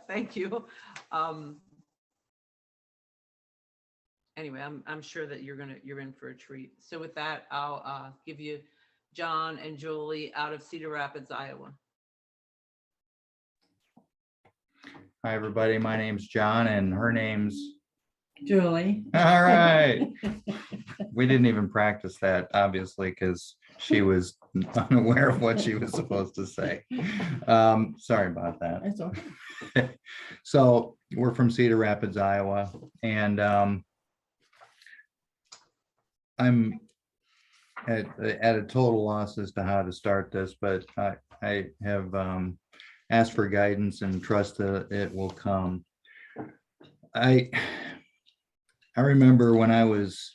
Thank you. Um, anyway, I'm sure that you're in for a treat. So with that, I'll give you John and Julie out of Cedar Rapids, Iowa. Hi, everybody. My name's John, and her name's Julie. All right. We didn't even practice that, obviously, because she was unaware of what she was supposed to say. Sorry about that. It's okay. So we're from Cedar Rapids, Iowa, and I'm at a total loss as to how to start this, but I have asked for guidance and trust that it will come. I remember when I was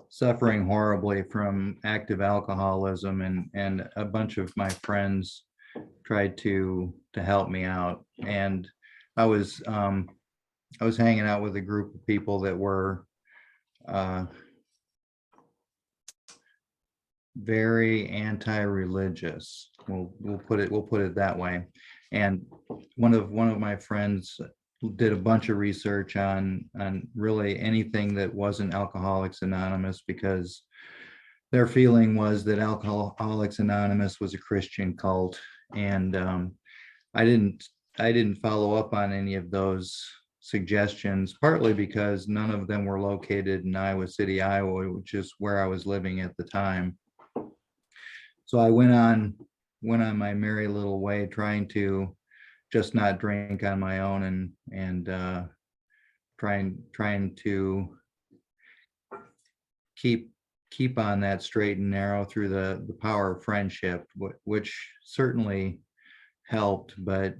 suffering horribly from active alcoholism, and a bunch of my friends tried to help me out, and I was hanging out with a group of people that were very anti-religious. We'll put it that way. And one of my friends did a bunch of research on really anything that wasn't Alcoholics Anonymous, because their feeling was that Alcoholics Anonymous was a Christian cult. And I didn't follow up on any of those suggestions, partly because none of them were located in Iowa City, Iowa, which is where I was living at the time. So I went on my merry little way, trying to just not drink on my own, and trying to keep on that straight and narrow through the power of friendship, which certainly helped, but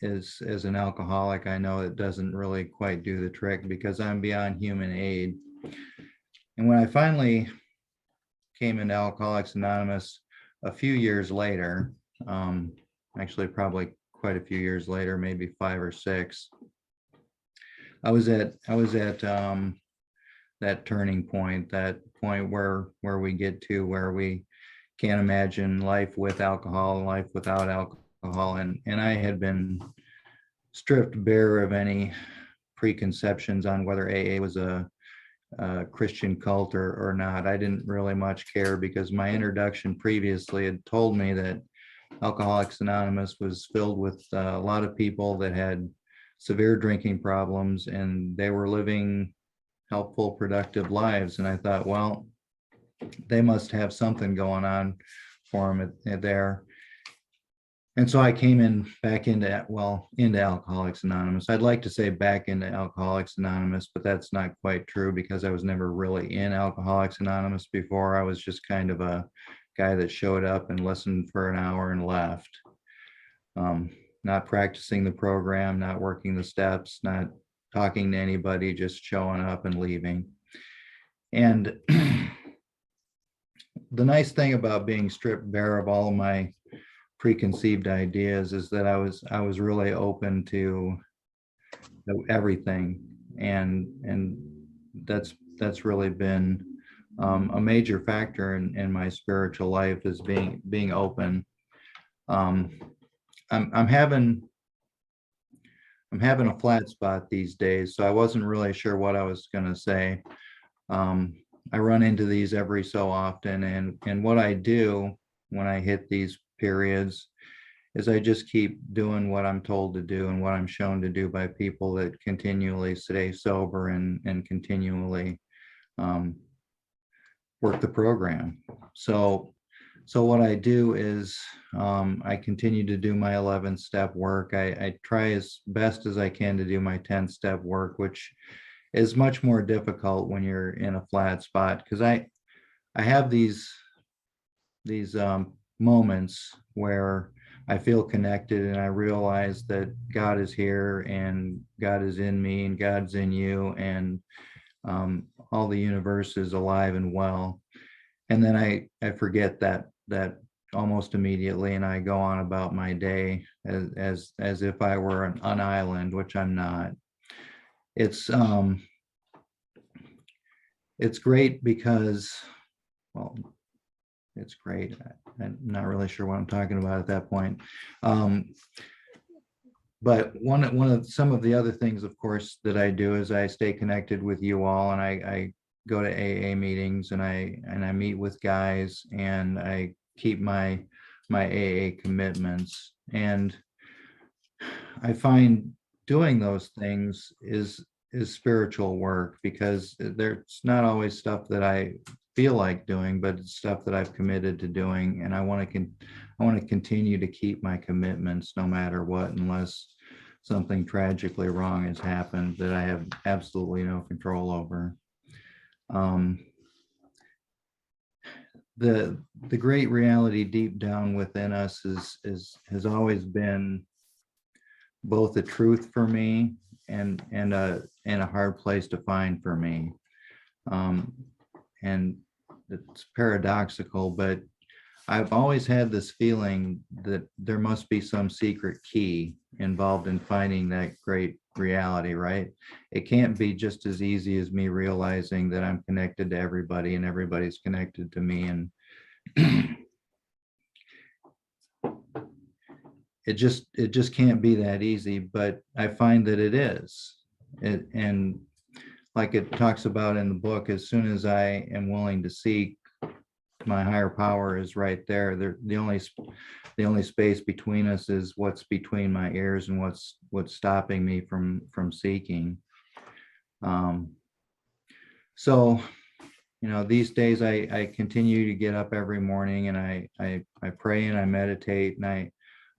as an alcoholic, I know it doesn't really quite do the trick, because I'm beyond human aid. And when I finally came into Alcoholics Anonymous a few years later, actually probably quite a few years later, maybe 5 or 6, I was at that turning point, that point where we get to where we can't imagine life with alcohol and life without alcohol. And I had been stripped bare of any preconceptions on whether AA was a Christian cult or not. I didn't really much care, because my introduction previously had told me that Alcoholics Anonymous was filled with a lot of people that had severe drinking problems, and they were living helpful, productive lives. And I thought, well, they must have something going on for them there. And so I came back into Alcoholics Anonymous. I'd like to say back into Alcoholics Anonymous, but that's not quite true, because I was never really in Alcoholics Anonymous before. I was just kind of a guy that showed up and listened for an hour and left. Not practicing the program, not working the steps, not talking to anybody, just showing up and leaving. And the nice thing about being stripped bare of all of my preconceived ideas is that I was really open to everything, and that's really been a major factor in my spiritual life, is being open. I'm having a flat spot these days, so I wasn't really sure what I was going to say. I run into these every so often, and what I do when I hit these periods is I just keep doing what I'm told to do and what I'm shown to do by people that continually stay sober and continually work the program. So what I do is I continue to do my 11-step work. I try as best as I can to do my 10-step work, which is much more difficult when you're in a flat spot, because I have these moments where I feel connected, and I realize that God is here, and God is in me, and God's in you, and all the universe is alive and well. And then I forget that almost immediately, and I go on about my day as if I were an island, which I'm not. It's great because, well, it's great. I'm not really sure what I'm talking about at that point. but one of some of the other things, of course, that I do is I stay connected with you all, and I go to AA meetings, and I meet with guys, and I keep my AA commitments. And I find doing those things is spiritual work, because there's not always stuff that I feel like doing, but it's stuff that I've committed to doing, and I want to continue to keep my commitments no matter what, unless something tragically wrong has happened that I have absolutely no control over. The great reality deep down within us has always been both a truth for me and a hard place to find for me. And it's paradoxical, but I've always had this feeling that there must be some secret key involved in finding that great reality, right? It can't be just as easy as me realizing that I'm connected to everybody and everybody's connected to me. And it just can't be that easy, but I find that it is. And like it talks about in the book, as soon as I am willing to seek, my higher power is right there. The only space between us is what's between my ears and what's stopping me from seeking. So, these days I continue to get up every morning, and I pray and I meditate, and I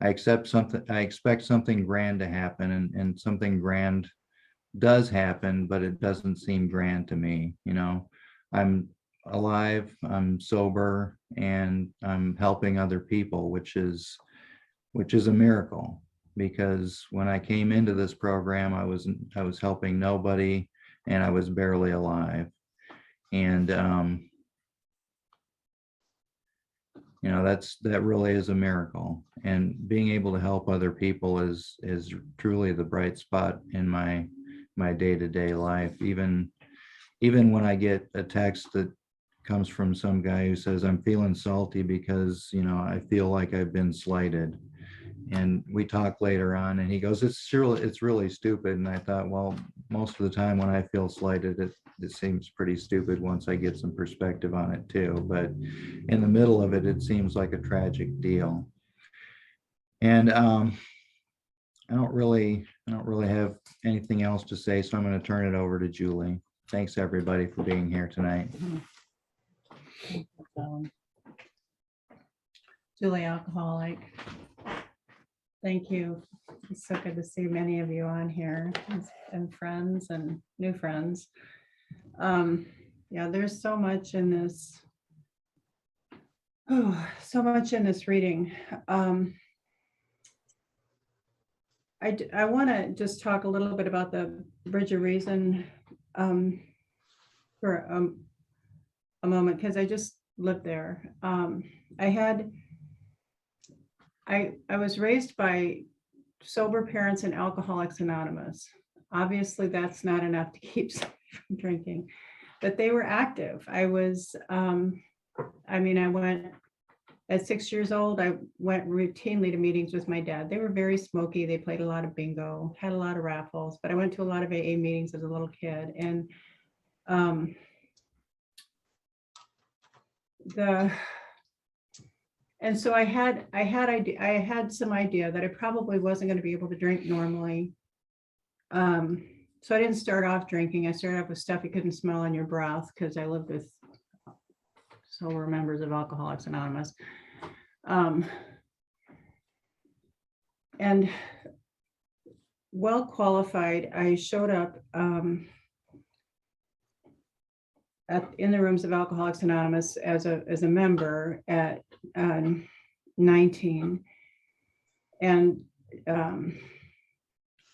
expect something grand to happen, and something grand does happen, but it doesn't seem grand to me. I'm alive, I'm sober, and I'm helping other people, which is a miracle, because when I came into this program, I was helping nobody, and I was barely alive. And that really is a miracle, and being able to help other people is truly the bright spot in my day-to-day life. Even when I get a text that comes from some guy who says, I'm feeling salty because I feel like I've been slighted, and we talk later on, and he goes, it's really stupid. And I thought, well, most of the time when I feel slighted, it seems pretty stupid once I get some perspective on it too, but in the middle of it, it seems like a tragic deal. And I don't really have anything else to say, so I'm going to turn it over to Julie. Thanks everybody for being here tonight. Julie, alcoholic. Thank you. It's so good to see many of you on here, and friends and new friends. Yeah, there's so much in this. Oh, so much in this reading. I want to just talk a little bit about the Bridge of Reason for a moment, because I just lived there. I was raised by sober parents and Alcoholics Anonymous. Obviously, that's not enough to keep someone from drinking, but they were active. I went at 6 years old. I went routinely to meetings with my dad. They were very smoky. They played a lot of bingo, had a lot of raffles, but I went to a lot of AA meetings as a little kid. And so I had some idea that I probably wasn't going to be able to drink normally. So I didn't start off drinking. I started off with stuff you couldn't smell on your breath, because I lived with sober members of Alcoholics Anonymous. And well qualified, I showed up in the rooms of Alcoholics Anonymous as a member at 19, and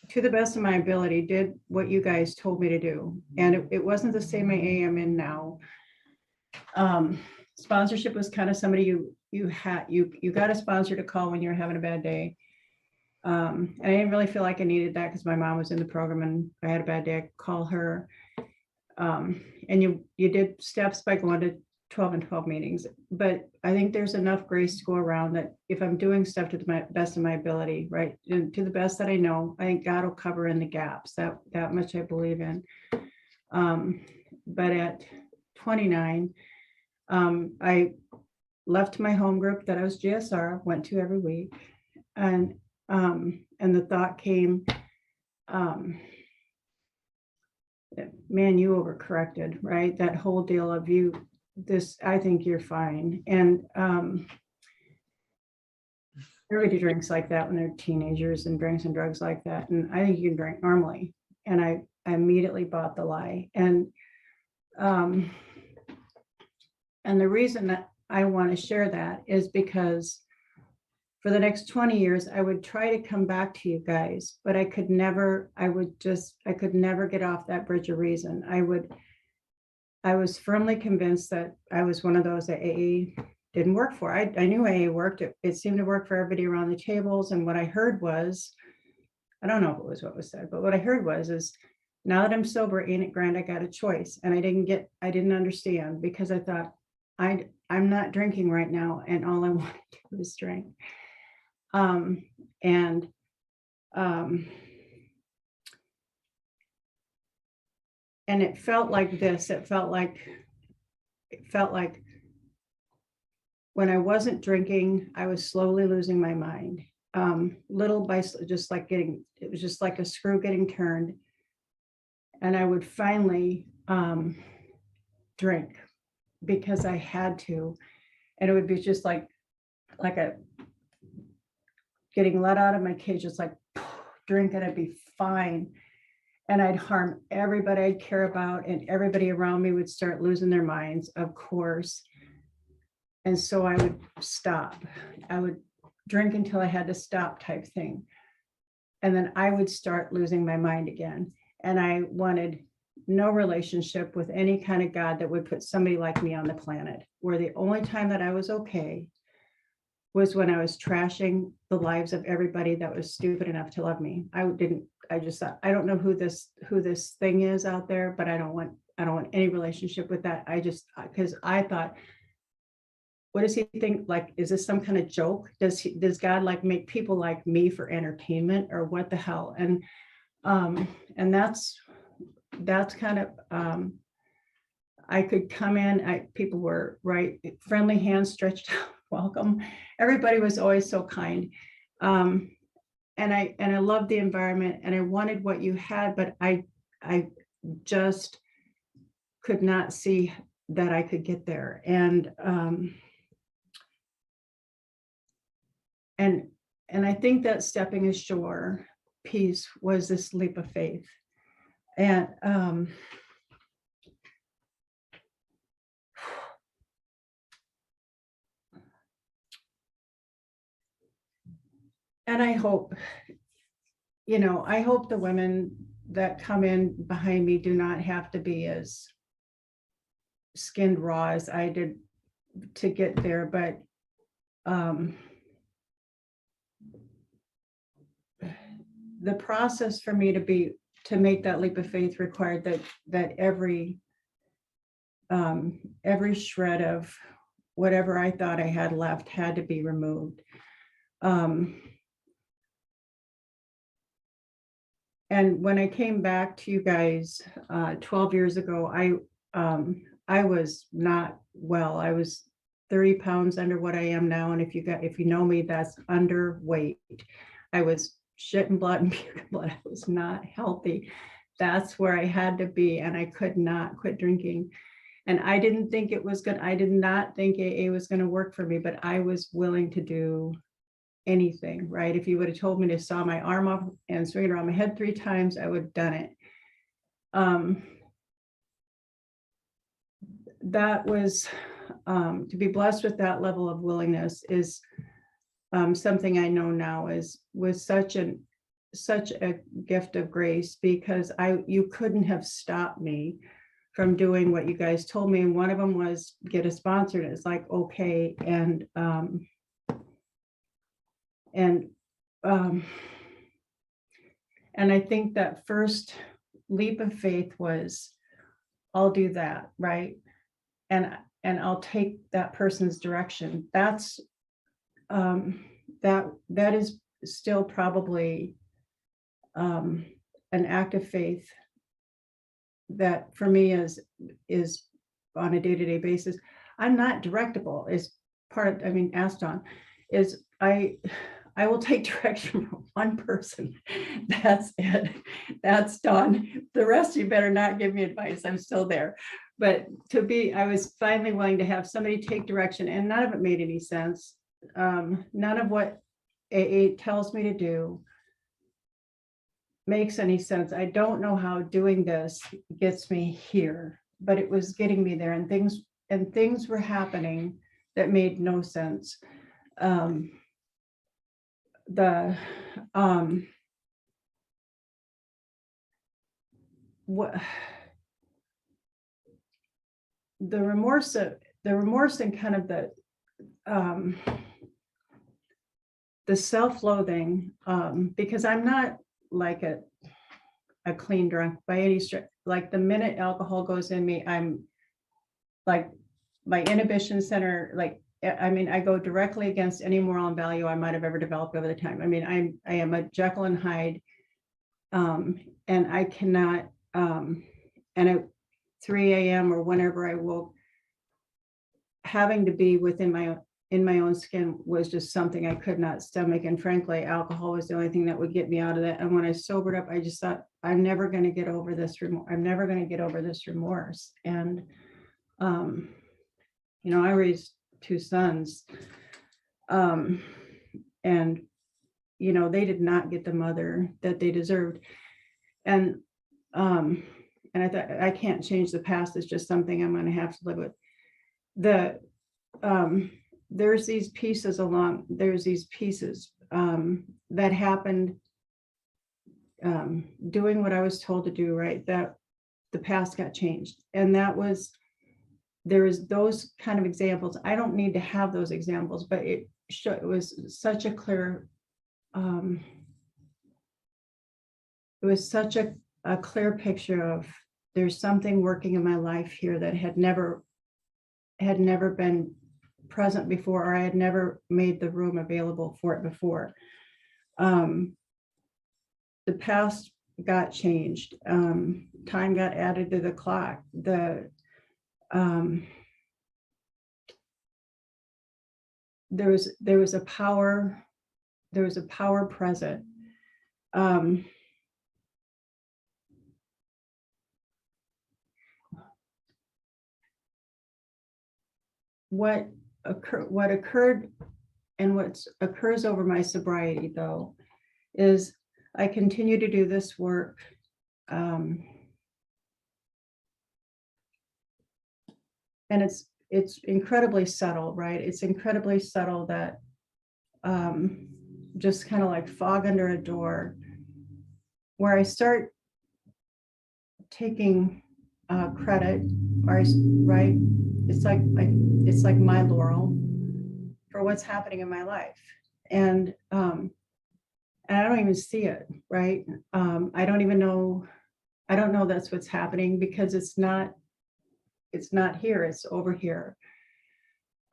to the best of my ability, did what you guys told me to do. And it wasn't the same AA I'm in now. Sponsorship was kind of somebody you got a sponsor to call when you're having a bad day. And I didn't really feel like I needed that, because my mom was in the program, and if I had a bad day, I'd call her. And you did steps by going to 12 and 12 meetings, but I think there's enough grace to go around that if I'm doing stuff to the best of my ability, right, and to the best that I know, I think God will cover in the gaps. That much I believe in. But at 29, I left my home group that I was GSR, went to every week, and the thought came, man, you overcorrected, right? That whole deal of you, this, I think you're fine. And everybody drinks like that when they're teenagers and drinks and drugs like that. And I think you can drink normally. And I immediately bought the lie. And the reason that I want to share that is because for the next 20 years, I would try to come back to you guys, but I could never get off that bridge of reason. I was firmly convinced that I was one of those that AA didn't work for. I knew AA worked. It seemed to work for everybody around the tables. And what I heard was, I don't know if it was what was said, but what I heard is, now that I'm sober, ain't it grand, I got a choice. And I didn't understand, because I thought, I'm not drinking right now, and all I want to do is drink. And it felt like this. It felt like when I wasn't drinking, I was slowly losing my mind. Little by just like it was just like a screw getting turned. And I would finally drink because I had to. And it would be just like a getting let out of my cage. It's like, drink and I'd be fine. And I'd harm everybody I'd care about, and everybody around me would start losing their minds, of course. And so I would stop. I would drink until I had to stop, type thing. And then I would start losing my mind again. And I wanted no relationship with any kind of God that would put somebody like me on the planet, where the only time that I was okay was when I was trashing the lives of everybody that was stupid enough to love me. I just thought, I don't know who this thing is out there, but I don't want any relationship with that. Because I thought, what does he think? Like, is this some kind of joke? Does God like make people like me for entertainment, or what the hell? And that's kind of, I could come in, people were right, friendly hands stretched out, welcome. Everybody was always so kind. And I loved the environment, and I wanted what you had, but I just could not see that I could get there. And I think that stepping ashore piece was this leap of faith. And I hope, I hope the women that come in behind me do not have to be as skinned raw as I did to get there. But the process for me to make that leap of faith required that every shred of whatever I thought I had left had to be removed. And when I came back to you guys 12 years ago, I was not well. I was 30 pounds under what I am now. And if you know me, that's underweight. I was shitting blood and puking blood. I was not healthy. That's where I had to be. And I could not quit drinking. And I didn't think it was good. I did not think AA was going to work for me, but I was willing to do anything, right? If you would have told me to saw my arm off and swing it around my head 3 times, I would have done it. That was, to be blessed with that level of willingness is something I know now was such a gift of grace, because you couldn't have stopped me from doing what you guys told me. And one of them was get a sponsor. And it's like, okay. And I think that first leap of faith was, I'll do that, right? And I'll take that person's direction. That's that is still probably an act of faith that for me is on a day-to-day basis. I'm not directable is part of, I mean, asked on, is I will take direction from one person. That's it. That's done. The rest, you better not give me advice. I'm still there. But I was finally willing to have somebody take direction, and none of it made any sense. None of what AA tells me to do makes any sense. I don't know how doing this gets me here, but it was getting me there, and things were happening that made no sense. What the remorse and kind of the self-loathing, because I'm not like a clean drunk by any stretch. Like the minute alcohol goes in me, I'm like my inhibition center, like, I mean, I go directly against any moral and value I might have ever developed over the time. I mean, I am a Jekyll and Hyde, and I cannot, and at 3 a.m. or whenever I woke, having to be in my own skin was just something I could not stomach. And frankly, alcohol was the only thing that would get me out of that. And when I sobered up, I just thought, I'm never going to get over this remorse. I'm never going to get over this remorse. And, you know, I raised 2 sons, and, you know, they did not get the mother that they deserved. And I thought, I can't change the past. It's just something I'm going to have to live with. There's these pieces that happened, doing what I was told to do, right? That the past got changed. And there is those kind of examples. I don't need to have those examples, but it was such a clear, clear picture of there's something working in my life here that had never been present before, or I had never made the room available for it before. The past got changed. Time got added to the clock. There was a power present. What occurred and what occurs over my sobriety, though, is I continue to do this work. And it's incredibly subtle, right? It's incredibly subtle that just kind of like fog under a door, where I start taking credit, right? It's like my laurel for what's happening in my life, and I don't even see it, right? I don't know that's what's happening, because it's not here, it's over here.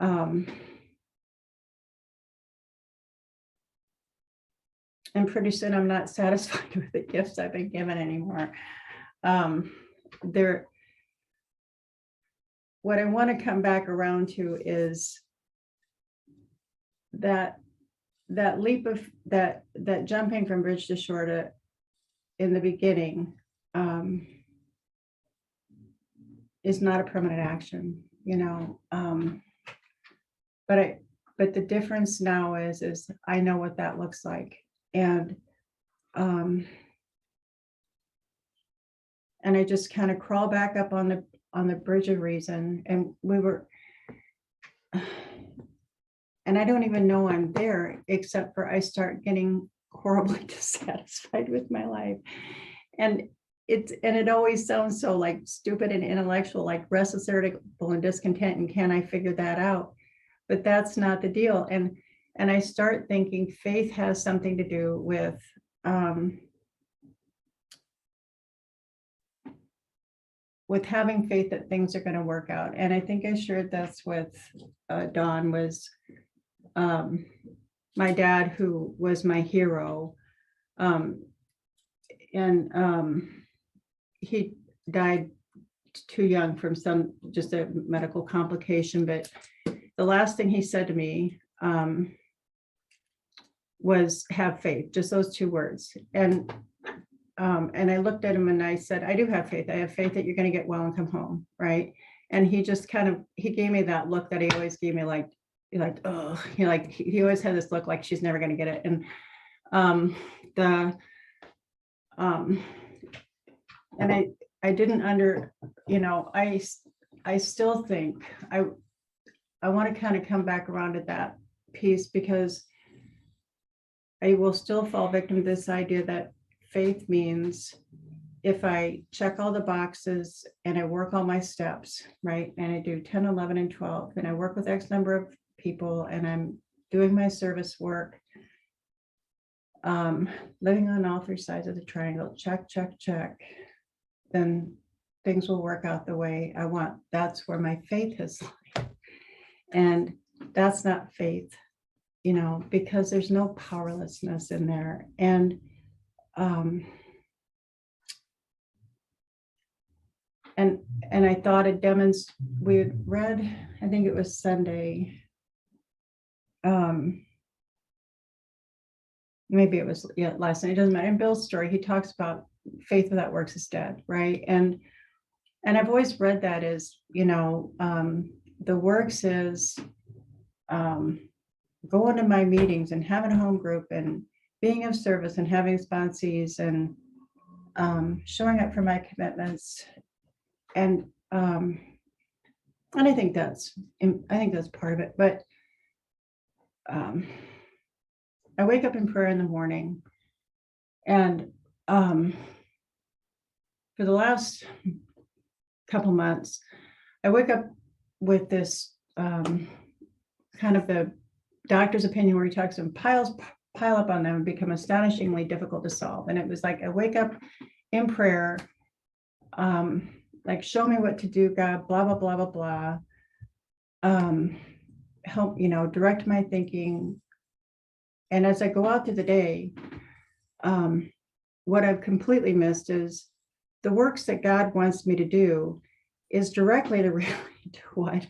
And pretty soon I'm not satisfied with the gifts I've been given anymore. What I want to come back around to is that leap of that jumping from bridge to shore in the beginning is not a permanent action, you know. But the difference now is I know what that looks like, and I just kind of crawl back up on the bridge of reason, and and I don't even know I'm there, except for I start getting horribly dissatisfied with my life. And it always sounds so like stupid and intellectual, like restless, irritable, and discontent, and can I figure that out? But that's not the deal. And I start thinking faith has something to do with with having faith that things are going to work out. And I think I shared this with Dawn, was my dad, who was my hero. And he died too young from just a medical complication. But the last thing he said to me was have faith, just those two words. And I looked at him and I said, I do have faith. I have faith that you're going to get well and come home. Right. And he just he gave me that look that he always gave me, like, oh, he always had this look like she's never going to get it. And and I didn't I still think I want to kind of come back around to that piece, because I will still fall victim to this idea that faith means if I check all the boxes and I work all my steps, right? And I do 10, 11, and 12, and I work with X number of people, and I'm doing my service work, living on all three sides of the triangle, check, check, check, then things will work out the way I want. That's where my faith is. And that's not faith, because there's no powerlessness in there. And I thought we had read, I think it was Sunday, maybe it was last night, it doesn't matter. In Bill's story, he talks about faith without works is dead, right? And I've always read that as, the works is going to my meetings and having a home group and being of service and having sponsees and showing up for my commitments. And I think that's part of it. But I wake up in prayer in the morning, and for the last couple months, I wake up with this kind of the doctor's opinion where he talks and pile up on them and become astonishingly difficult to solve. And it was like, I wake up in prayer, like, show me what to do, God, blah, blah, blah, blah, blah. Help, direct my thinking. And as I go out through the day, what I've completely missed is the works that God wants me to do is directly to what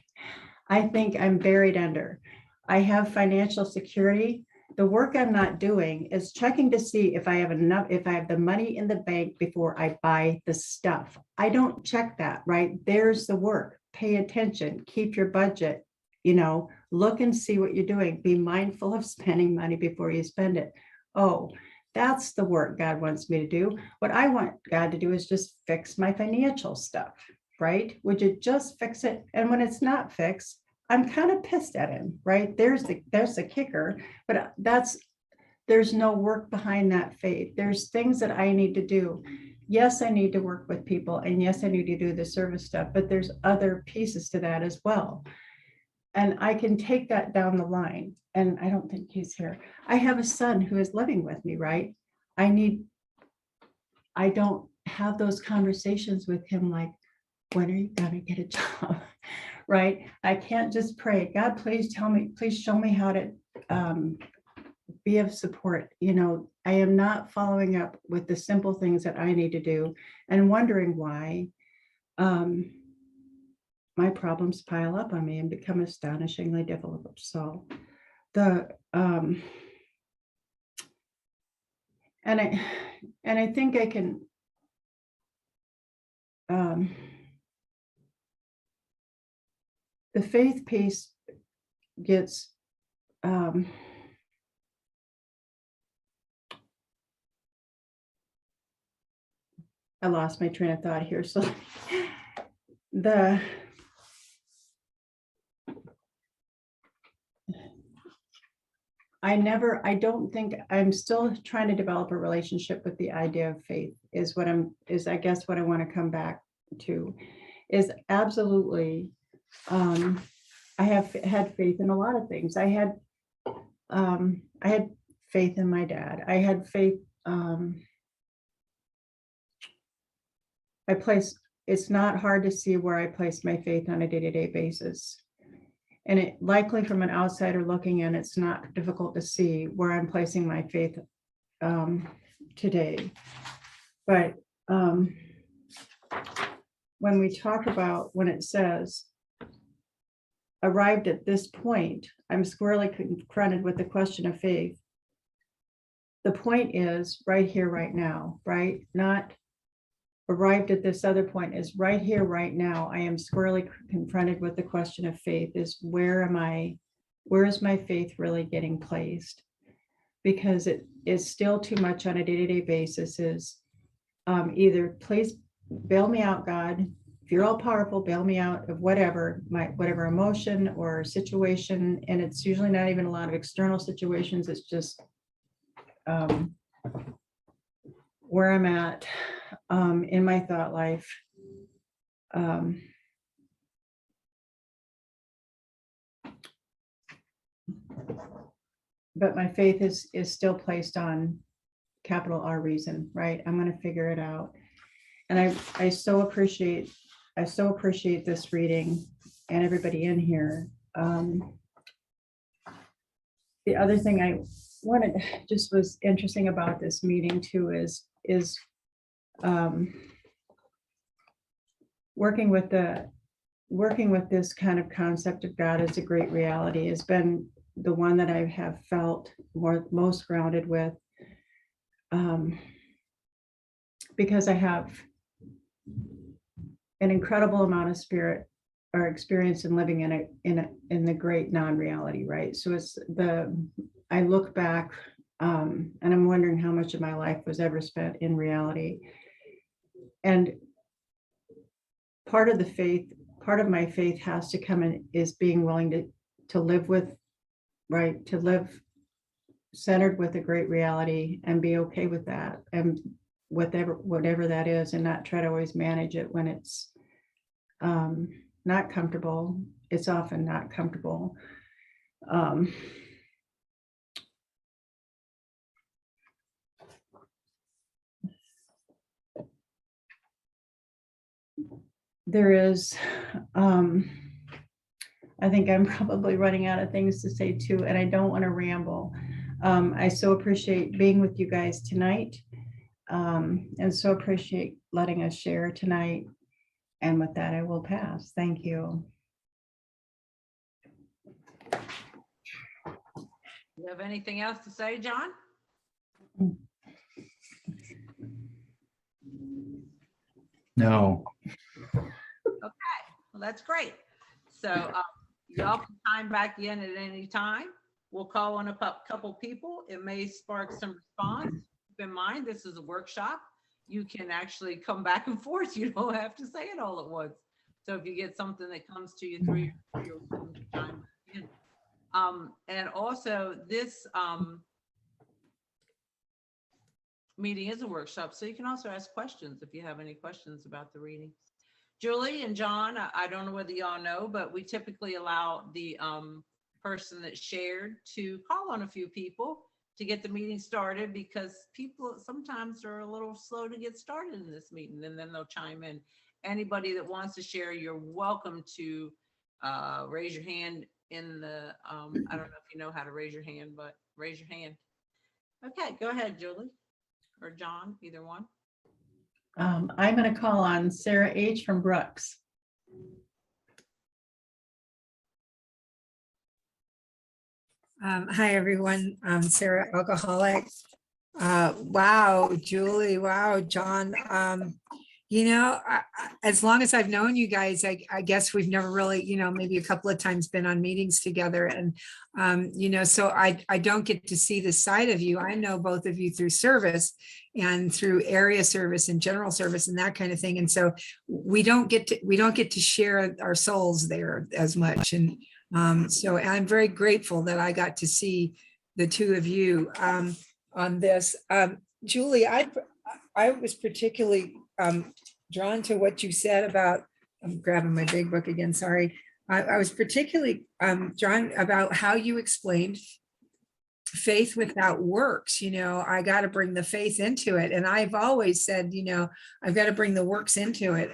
I think I'm buried under. I have financial security. The work I'm not doing is checking to see if I have the money in the bank before I buy the stuff. I don't check that, right? There's the work. Pay attention, keep your budget, look and see what you're doing. Be mindful of spending money before you spend it. Oh, that's the work God wants me to do. What I want God to do is just fix my financial stuff, right? Would you just fix it? And when it's not fixed, I'm kind of pissed at him, right? There's the kicker, but there's no work behind that faith. There's things that I need to do. Yes, I need to work with people, and yes, I need to do the service stuff, but there's other pieces to that as well. And I can take that down the line. And I don't think he's here. I have a son who is living with me, right? I don't have those conversations with him like, when are you going to get a job? Right? I can't just pray, God, please show me how to be of support. I am not following up with the simple things that I need to do and wondering why my problems pile up on me and become astonishingly difficult to solve. And I think I can the faith piece gets I lost my train of thought here. So I don't think, I'm still trying to develop a relationship with the idea of faith is I guess what I want to come back to is absolutely. I have had faith in a lot of things. I had faith in my dad. I had faith. I place it's not hard to see where I place my faith on a day-to-day basis. And it likely from an outsider looking in, it's not difficult to see where I'm placing my faith today. But when we talk about, when it says, arrived at this point, I'm squarely confronted with the question of faith. The point is right here, right now, right? Not arrived at this other point, is right here, right now. I am squarely confronted with the question of faith, is where is my faith really getting placed? Because it is still too much on a day-to-day basis is either please bail me out, God. If you're all powerful, bail me out of whatever emotion or situation. And it's usually not even a lot of external situations. It's just where I'm at in my thought life. But my faith is still placed on capital R reason, right? I'm going to figure it out. And I so appreciate this reading and everybody in here. The other thing I wanted, just was interesting about this meeting too, is working with this kind of concept of God as a great reality has been the one that I have felt most grounded with, because I have an incredible amount of spirit or experience in living in the great non-reality, right? So I look back and I'm wondering how much of my life was ever spent in reality. And part of my faith has to come in is being willing to live with, right? To live centered with a great reality and be okay with that, and whatever that is, and not try to always manage it when it's not comfortable. It's often not comfortable. There is, I think I'm probably running out of things to say too, and I don't want to ramble. I so appreciate being with you guys tonight, and so appreciate letting us share tonight. And with that, I will pass. Thank you. You have anything else to say, John? No. Okay, well, that's great. So y'all can chime back in at any time. We'll call on a couple people. It may spark some response. Keep in mind, this is a workshop. You can actually come back and forth. You don't have to say it all at once. So if you get something that comes to you through your time in. And also this meeting is a workshop, so you can also ask questions if you have any questions about the reading. Julie and John, I don't know whether y'all know, but we typically allow the person that shared to call on a few people to get the meeting started, because people sometimes are a little slow to get started in this meeting, and then they'll chime in. Anybody that wants to share, you're welcome to raise your hand in the, I don't know if you know how to raise your hand, but raise your hand. Okay, go ahead, Julie or John, either one. I'm going to call on Sarah H. from Brooks. Hi, everyone. I'm Sarah, alcoholic. Wow, Julie. Wow, John. As long as I've known you guys, I guess we've never really, maybe a couple of times been on meetings together. And, so I don't get to see the side of you. I know both of you through service and through area service and general service and that kind of thing. And so we don't get to share our souls there as much. And so I'm very grateful that I got to see the two of you on this. Julie, I was particularly drawn to what you said about, I'm grabbing my big book again, sorry. I was particularly drawn about how you explained faith without works, I got to bring the faith into it. And I've always said, I've got to bring the works into it.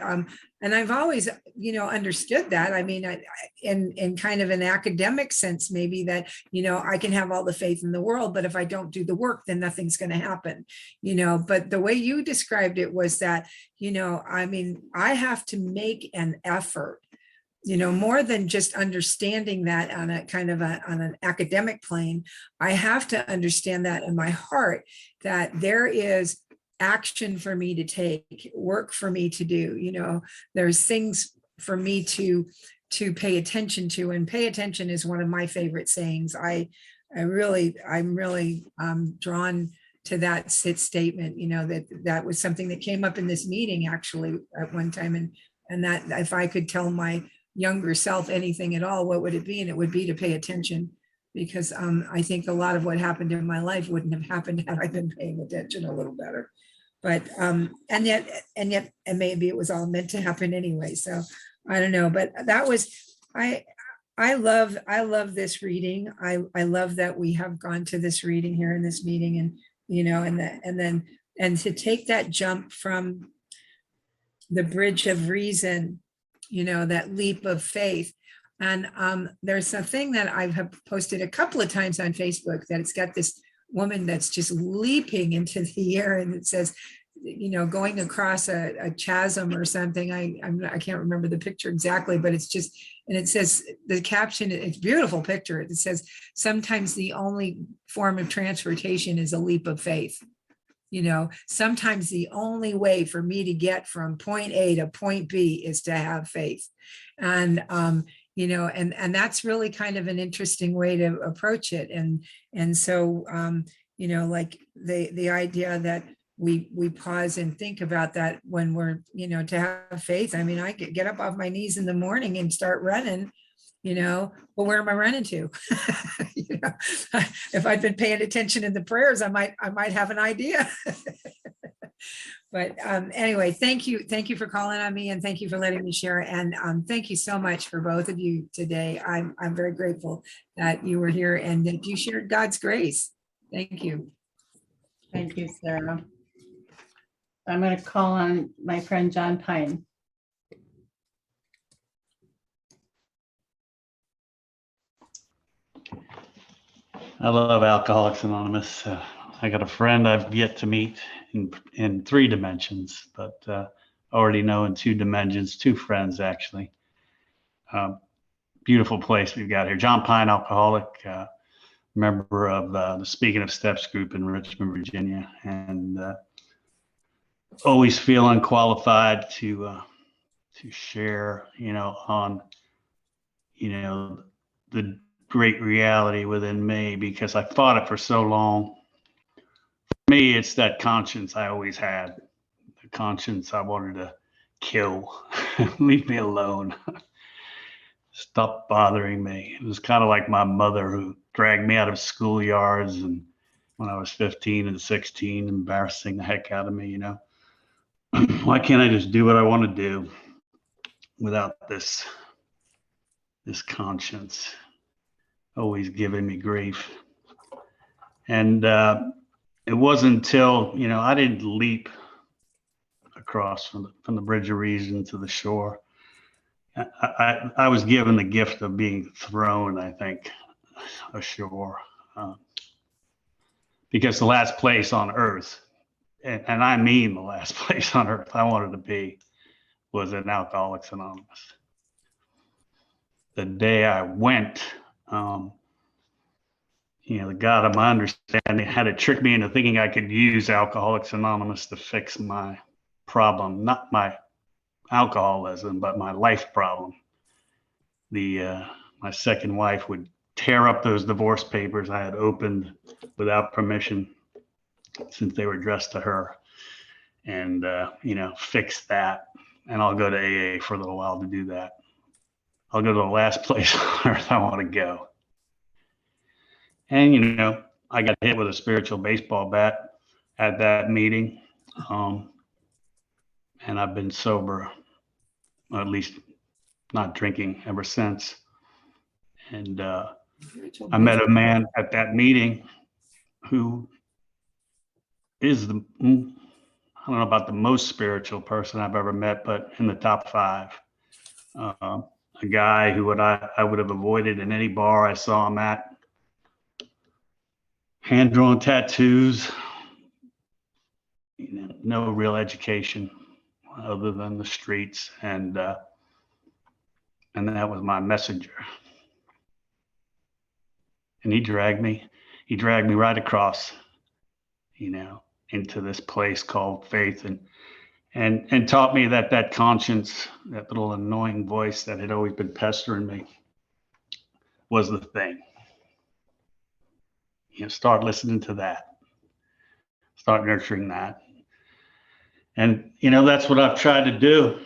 And I've always, understood that. I mean, in kind of an academic sense, maybe that, I can have all the faith in the world, but if I don't do the work, then nothing's going to happen, but the way you described it was that, I mean, I have to make an effort, more than just understanding that on a kind of on an academic plane. I have to understand that in my heart, that there is action for me to take, work for me to do, there's things for me to pay attention to, and pay attention is one of my favorite sayings. I'm really drawn to that statement, that was something that came up in this meeting actually at one time. And that if I could tell my younger self anything at all, what would it be? And it would be to pay attention, because I think a lot of what happened in my life wouldn't have happened had I been paying attention a little better. But and yet maybe it was all meant to happen anyway. So I don't know, but that was, I love this reading. I love that we have gone to this reading here in this meeting, and to take that jump from the bridge of reason, that leap of faith. And there's a thing that I have posted a couple of times on Facebook, that it's got this woman that's just leaping into the air, and it says, going across a chasm or something. I can't remember the picture exactly, but it's just, and it says, the caption, it's a beautiful picture. It says, sometimes the only form of transportation is a leap of faith. Sometimes the only way for me to get from point A to point B is to have faith. And, and that's really kind of an interesting way to approach it. And so, like the idea that we pause and think about that when we're, to have faith. I mean, I could get up off my knees in the morning and start running, well, where am I running to? If I'd been paying attention in the prayers, I might have an idea. But anyway, thank you for calling on me, and thank you for letting me share. And thank you so much for both of you today. I'm very grateful that you were here and that you shared God's grace. Thank you. Thank you, Sarah. I'm going to call on my friend John Pine. I love Alcoholics Anonymous. I got a friend I've yet to meet in 3 dimensions, but already know in 2 dimensions, 2 friends actually. Beautiful place we've got here. John Pine, alcoholic, member of the Speaking of Steps group in Richmond, Virginia, and always feel unqualified to share, on, the great reality within me, because I fought it for so long. For me, it's that conscience I always had, the conscience I wanted to kill. Leave me alone. Stop bothering me. It was kind of like my mother, who dragged me out of schoolyards and when I was 15 and 16, embarrassing the heck out of me, Why can't I just do what I want to do without this conscience always giving me grief? And it wasn't until, I didn't leap across from the bridge of reason to the shore. I was given the gift of being thrown, I think, ashore, because the last place on earth, and I mean the last place on earth I wanted to be, was in Alcoholics Anonymous. The day I went, the God of my understanding had to trick me into thinking I could use Alcoholics Anonymous to fix my problem, not my alcoholism, but my life problem. My second wife would tear up those divorce papers I had opened without permission, since they were addressed to her, and fix that. And I'll go to AA for a little while to do that. I'll go to the last place on earth I want to go. And I got hit with a spiritual baseball bat at that meeting, and I've been sober, or at least not drinking, ever since. And I met a man at that meeting who is I don't know about the most spiritual person I've ever met, but in the top 5. A guy who I would have avoided in any bar I saw him at. Hand-drawn tattoos, no real education other than the streets, and that was my messenger. And he dragged me right across, into this place called faith, and taught me that conscience, that little annoying voice that had always been pestering me, was the thing. Start listening to that, start nurturing that. And, that's what I've tried to do,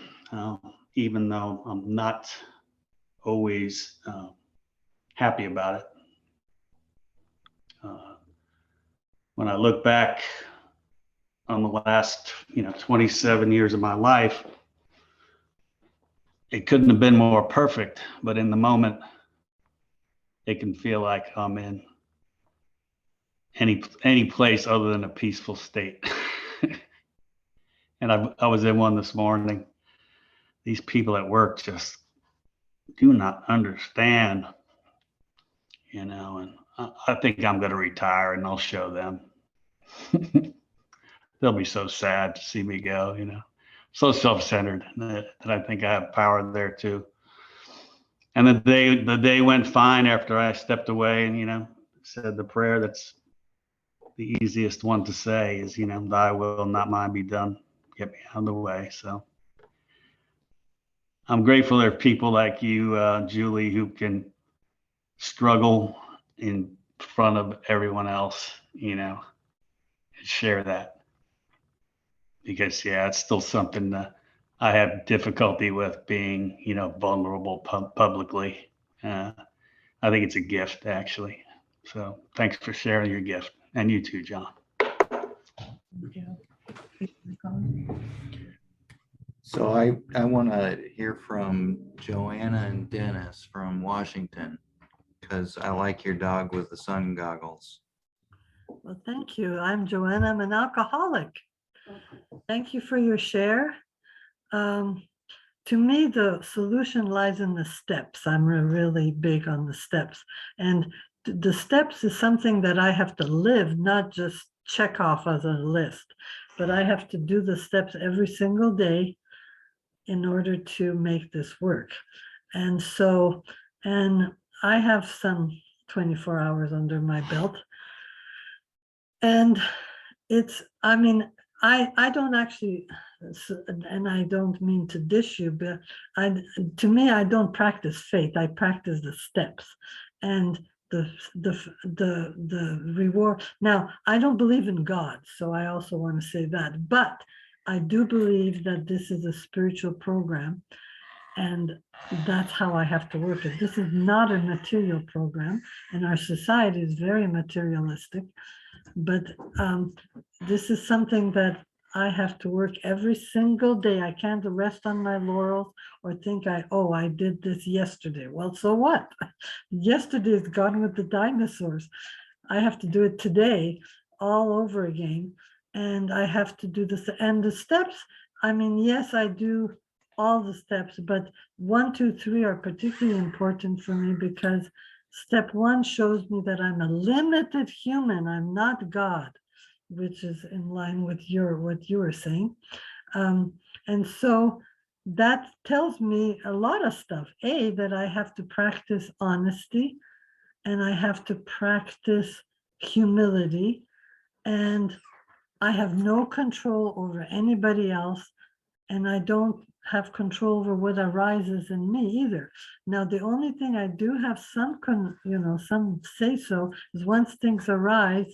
even though I'm not always happy about it. When I look back on the last, 27 years of my life, it couldn't have been more perfect, but in the moment, it can feel like I'm in any place other than a peaceful state. And I was in one this morning. These people at work just do not understand, and I think I'm going to retire and I'll show them. They'll be so sad to see me go, so self-centered that I think I have power there too. And the day went fine after I stepped away and, said the prayer that's the easiest one to say is, thy will, not mine, be done. Get me out of the way. So I'm grateful there are people like you, Julie, who can struggle in front of everyone else, and share that. Because, it's still something that I have difficulty with, being, vulnerable publicly. I think it's a gift, actually. So thanks for sharing your gift. And you too, John. So I want to hear from Joanna and Dennis from Washington, because I like your dog with the sun goggles. Well, thank you. I'm Joanna. I'm an alcoholic. Thank you for your share. To me, the solution lies in the steps. I'm really big on the steps. And the steps is something that I have to live, not just check off as a list, but I have to do the steps every single day in order to make this work. And so, and I have some 24 hours under my belt. And it's, I don't actually, and I don't mean to dish you, but to me, I don't practice faith. I practice the steps and the reward. Now, I don't believe in God, so I also want to say that, but I do believe that this is a spiritual program, and that's how I have to work it. This is not a material program, and our society is very materialistic. But this is something that I have to work every single day. I can't rest on my laurels or think I did this yesterday. Well, so what? Yesterday is gone with the dinosaurs. I have to do it today all over again. And I have to do this. And the steps, yes, I do all the steps, but 1, 2, 3 are particularly important for me because step 1 shows me that I'm a limited human. I'm not God, which is in line with what you were saying. And so that tells me a lot of stuff. A, that I have to practice honesty, and I have to practice humility, and I have no control over anybody else, and I don't have control over what arises in me either. Now, the only thing I do have some say so is once things arise,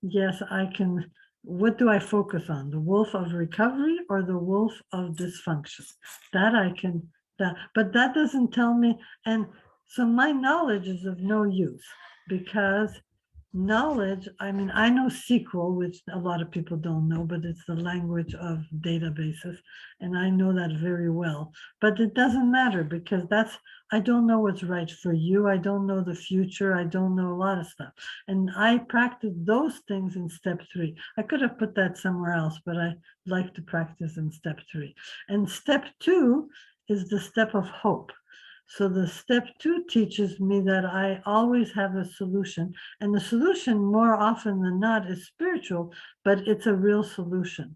yes, I can. What do I focus on? The wolf of recovery or the wolf of dysfunction? That I can, but that doesn't tell me. And so my knowledge is of no use because knowledge, I mean, I know SQL, which a lot of people don't know, but it's the language of databases. And I know that very well, but it doesn't matter because I don't know what's right for you. I don't know the future. I don't know a lot of stuff. And I practice those things in step 3. I could have put that somewhere else, but I like to practice in step 3. And step 2 is the step of hope. So the step 2 teaches me that I always have a solution, and the solution more often than not is spiritual, but it's a real solution.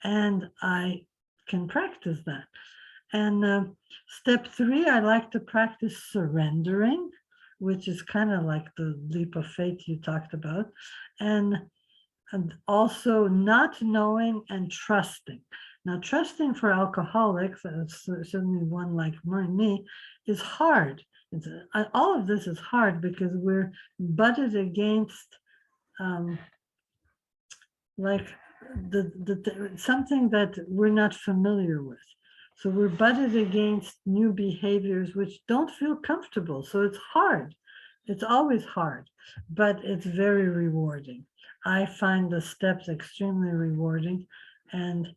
And I can practice that. And step 3, I like to practice surrendering, which is kind of like the leap of faith you talked about. And also not knowing and trusting. Now, trusting for alcoholics, certainly one like me, is hard. All of this is hard because we're butted against like something that we're not familiar with. So we're butted against new behaviors which don't feel comfortable. So it's hard. It's always hard, but it's very rewarding. I find the steps extremely rewarding, and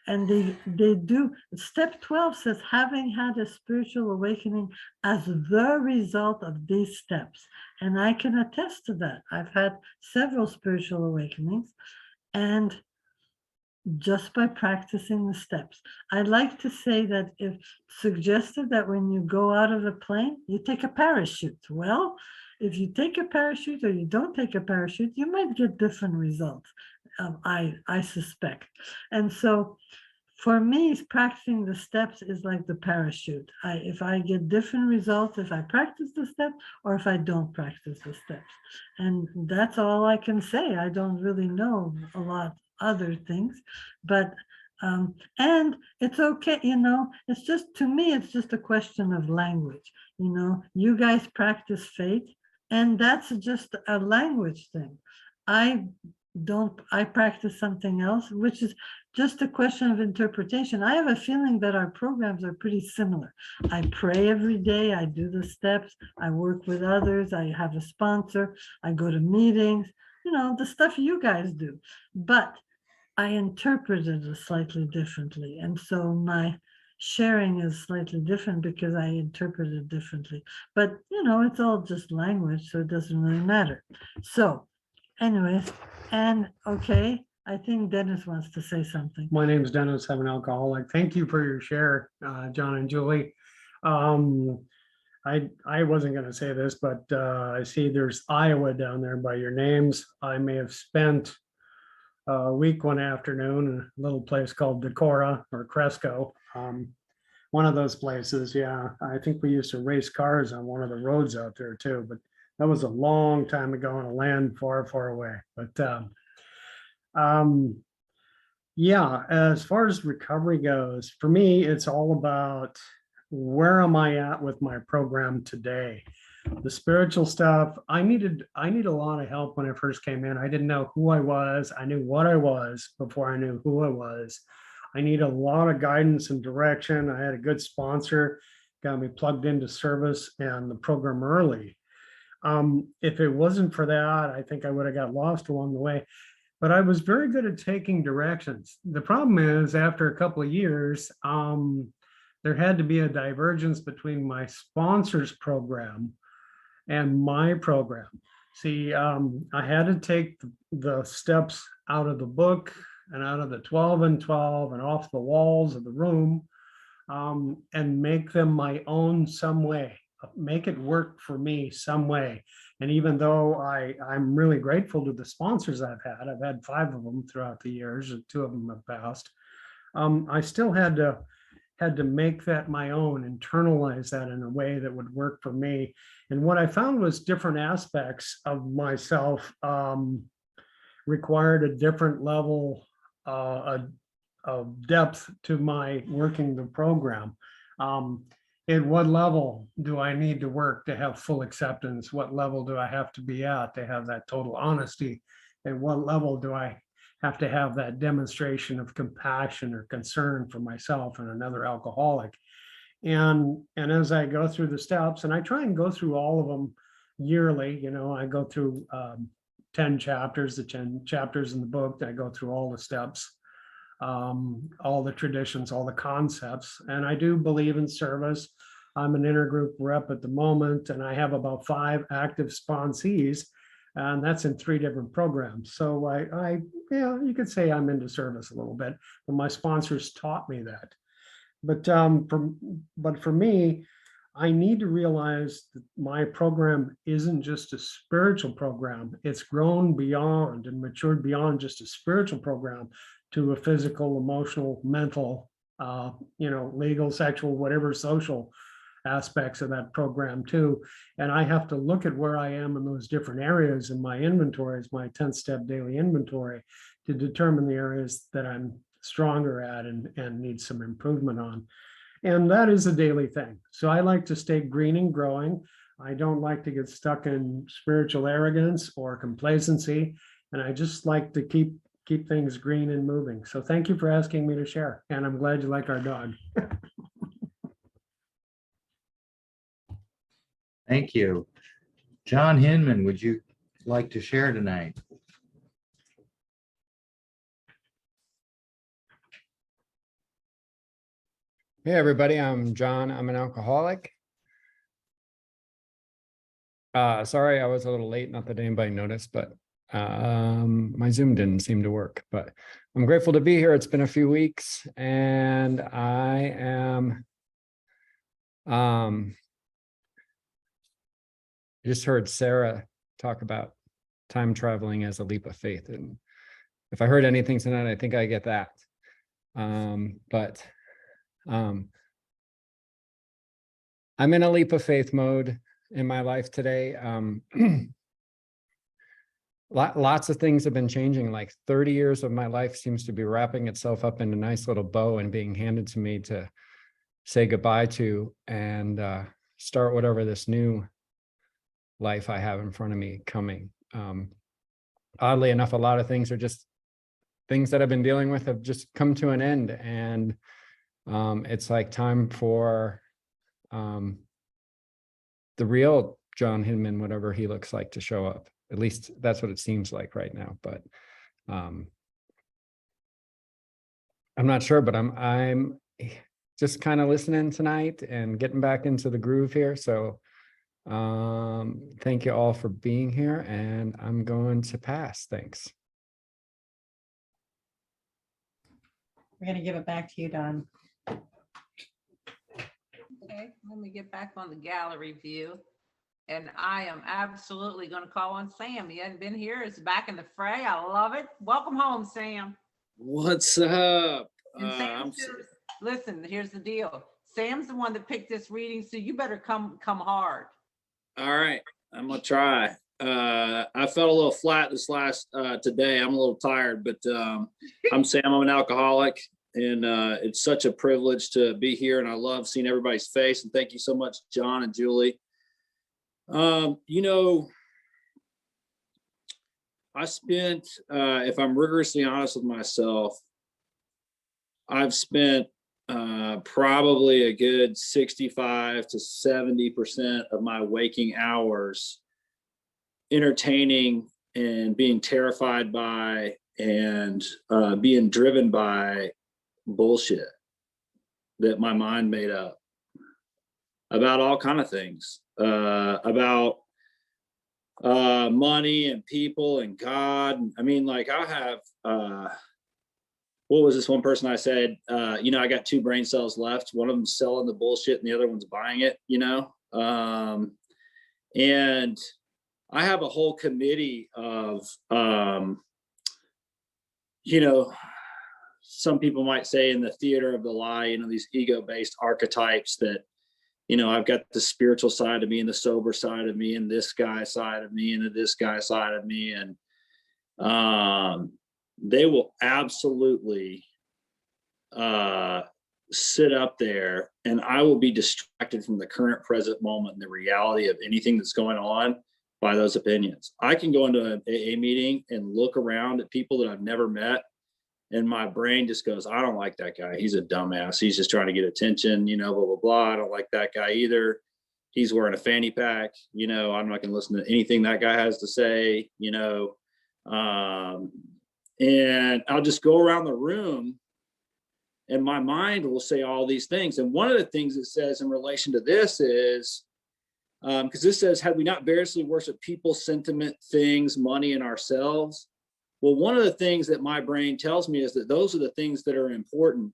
they do. Step 12 says, having had a spiritual awakening as the result of these steps. And I can attest to that. I've had several spiritual awakenings, and just by practicing the steps. I'd like to say that if suggested that when you go out of a plane, you take a parachute. Well, if you take a parachute or you don't take a parachute, you might get different results, I suspect. And so for me, practicing the steps is like the parachute. If I get different results, if I practice the steps or if I don't practice the steps. And that's all I can say. I don't really know a lot other things, but and it's okay, it's just, to me, it's just a question of language. You guys practice faith, and that's just a language thing. I practice something else, which is just a question of interpretation. I have a feeling that our programs are pretty similar. I pray every day, I do the steps, I work with others, I have a sponsor, I go to meetings, the stuff you guys do. But I interpreted it slightly differently. And so my sharing is slightly different because I interpret it differently. But, it's all just language, so it doesn't really matter. So anyways, and okay, I think Dennis wants to say something. My name is Dennis. I'm an alcoholic. Thank you for your share, John and Julie. I wasn't going to say this, but I see there's Iowa down there by your names. I may have spent a week one afternoon in a little place called Decorah or Cresco. One of those places, yeah. I think we used to race cars on one of the roads out there too, but that was a long time ago in a land far, far away. But yeah, as far as recovery goes, for me, it's all about where am I at with my program today? The spiritual stuff, I need a lot of help when I first came in. I didn't know who I was. I knew what I was before I knew who I was. I need a lot of guidance and direction. I had a good sponsor, got me plugged into service and the program early. If it wasn't for that, I think I would have got lost along the way. But I was very good at taking directions. The problem is, after a couple of years, there had to be a divergence between my sponsor's program and my program. See, I had to take the steps out of the book and out of the 12 and 12 and off the walls of the room, and make them my own some way, make it work for me some way. And even though I'm really grateful to the sponsors I've had 5 of them throughout the years, and 2 of them have passed, I still had to make that my own, internalize that in a way that would work for me. And what I found was different aspects of myself required a different level of depth to my working the program. At what level do I need to work to have full acceptance? What level do I have to be at to have that total honesty? At what level do I have to have that demonstration of compassion or concern for myself and another alcoholic? And as I go through the steps, and I try and go through all of them yearly, I go through 10 chapters, the 10 chapters in the book that go through all the steps, all the traditions, all the concepts. And I do believe in service. I'm an intergroup rep at the moment, and I have about 5 active sponsees, and that's in 3 different programs. So yeah, you could say I'm into service a little bit, but my sponsors taught me that. But for me, I need to realize that my program isn't just a spiritual program. It's grown beyond and matured beyond just a spiritual program to a physical, emotional, mental, legal, sexual, whatever, social aspects of that program too. And I have to look at where I am in those different areas in my inventories, my 10-step daily inventory, to determine the areas that I'm stronger at and need some improvement on. And that is a daily thing. So I like to stay green and growing. I don't like to get stuck in spiritual arrogance or complacency. And I just like to keep things green and moving. So thank you for asking me to share. And I'm glad you like our dog. Thank you. John Hinman, would you like to share tonight? Hey everybody, I'm John. I'm an alcoholic. Sorry, I was a little late, not that anybody noticed, but my Zoom didn't seem to work, but I'm grateful to be here. It's been a few weeks and I am just heard Sarah talk about time traveling as a leap of faith. And if I heard anything tonight, I think I get that. But I'm in a leap of faith mode in my life today. Lots of things have been changing. Like 30 years of my life seems to be wrapping itself up in a nice little bow and being handed to me to say goodbye to and start whatever this new life I have in front of me coming. Oddly enough, a lot of things are just things that I've been dealing with have just come to an end. And it's like time for the real John Hinman, whatever he looks like, to show up. At least that's what it seems like right now. But I'm not sure, but I'm just kind of listening tonight and getting back into the groove here. So thank you all for being here, and I'm going to pass. Thanks. We're going to give it back to you, Don. Okay, let me get back on the gallery view. And I am absolutely going to call on Sam. He hadn't been here. It's back in the fray. I love it. Welcome home, Sam. What's up? And Sam's listen, here's the deal. Sam's the one that picked this reading, so you better come hard. All right, I'm gonna try. I felt a little flat this last today. I'm a little tired, but I'm Sam. I'm an alcoholic, and it's such a privilege to be here. And I love seeing everybody's face. And thank you so much, John and Julie. I spent, if I'm rigorously honest with myself, I've spent probably a good 65 to 70% of my waking hours entertaining and being terrified by and being driven by bullshit that my mind made up about all kind of things, about money and people and God. I mean, like I have, what was this one person I said, I got 2 brain cells left. One of them's selling the bullshit and the other one's buying it, and I have a whole committee of, some people might say in the theater of the lie, these ego-based archetypes that, I've got the spiritual side of me and the sober side of me and this guy side of me and this guy side of me. And they will absolutely sit up there, and I will be distracted from the current present moment and the reality of anything that's going on by those opinions. I can go into an AA meeting and look around at people that I've never met, and my brain just goes, I don't like that guy. He's a dumbass. He's just trying to get attention, blah, blah, blah. I don't like that guy either. He's wearing a fanny pack. I'm not going to listen to anything that guy has to say. And I'll just go around the room and my mind will say all these things. And one of the things it says in relation to this is, because this says, had we not variously worshiped people, sentiment, things, money, and ourselves. Well, one of the things that my brain tells me is that those are the things that are important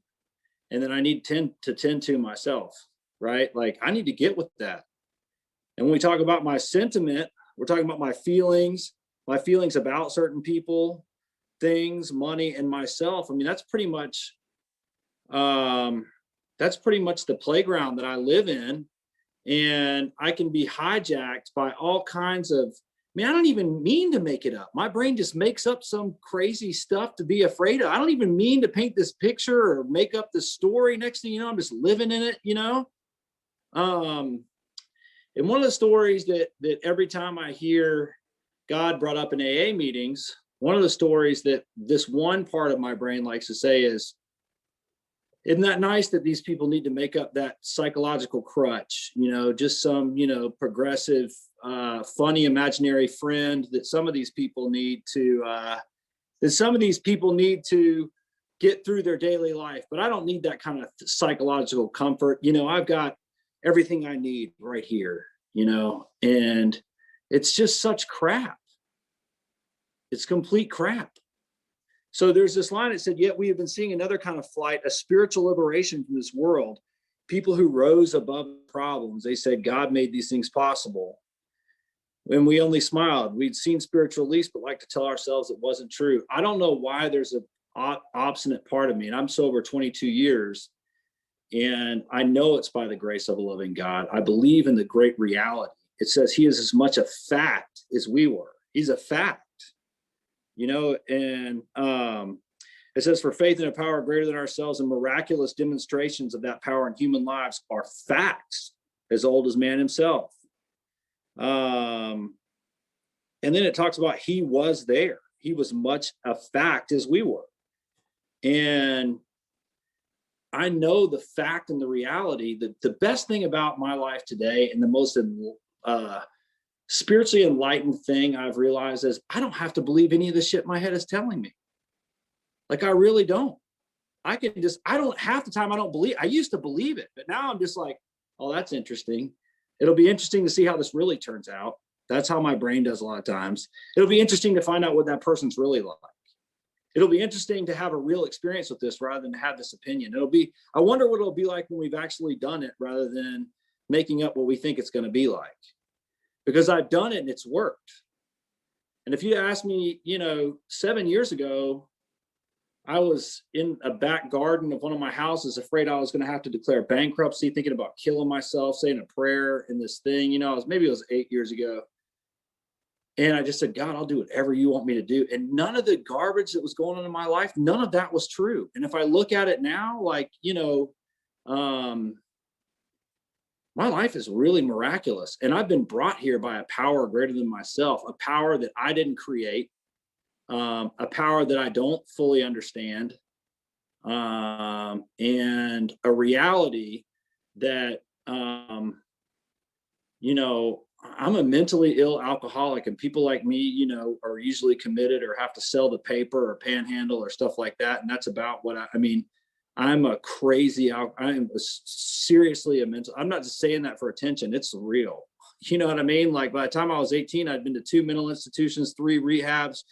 and that I need to tend to myself, right? Like I need to get with that. And when we talk about my sentiment, we're talking about my feelings about certain people, things, money, and myself. I mean, that's pretty much the playground that I live in. And I can be hijacked by all kinds of, I don't even mean to make it up. My brain just makes up some crazy stuff to be afraid of. I don't even mean to paint this picture or make up this story. Next thing you know, I'm just living in it, And one of the stories that every time I hear God brought up in AA meetings, one of the stories that this one part of my brain likes to say is, isn't that nice that these people need to make up that psychological crutch, just some, progressive, funny imaginary friend that some of these people need to get through their daily life. But I don't need that kind of psychological comfort. I've got everything I need right here, and it's just such crap. It's complete crap. So there's this line that said, yet we have been seeing another kind of flight, a spiritual liberation from this world. People who rose above problems. They said, God made these things possible. And we only smiled. We'd seen spiritual release, but like to tell ourselves it wasn't true. I don't know why there's an obstinate part of me, and I'm sober 22 years. And I know it's by the grace of a loving God. I believe in the great reality. It says he is as much a fact as we were. He's a fact. And it says, for faith in a power greater than ourselves and miraculous demonstrations of that power in human lives are facts as old as man himself. And then it talks about he was there. He was much a fact as we were. And I know the fact and the reality that the best thing about my life today and the most spiritually enlightened thing I've realized is I don't have to believe any of the shit my head is telling me. Like, I really don't. I don't half the time I don't believe. I used to believe it, but now I'm just like, oh, that's interesting. It'll be interesting to see how this really turns out. That's how my brain does a lot of times. It'll be interesting to find out what that person's really like. It'll be interesting to have a real experience with this rather than to have this opinion. I wonder what it'll be like when we've actually done it rather than making up what we think it's going to be like. Because I've done it and it's worked. And if you asked me, 7 years ago, I was in a back garden of one of my houses, afraid I was going to have to declare bankruptcy, thinking about killing myself, saying a prayer in this thing, maybe it was 8 years ago. And I just said, God, I'll do whatever you want me to do. And none of the garbage that was going on in my life, none of that was true. And if I look at it now, my life is really miraculous. And I've been brought here by a power greater than myself, a power that I didn't create, a power that I don't fully understand, and a reality that, I'm a mentally ill alcoholic, and people like me, are usually committed or have to sell the paper or panhandle or stuff like that. And that's about what I'm a crazy, I am seriously a mental, I'm not just saying that for attention. It's real. You know what I mean? Like by the time I was 18, I'd been to 2 mental institutions, 3 rehabs,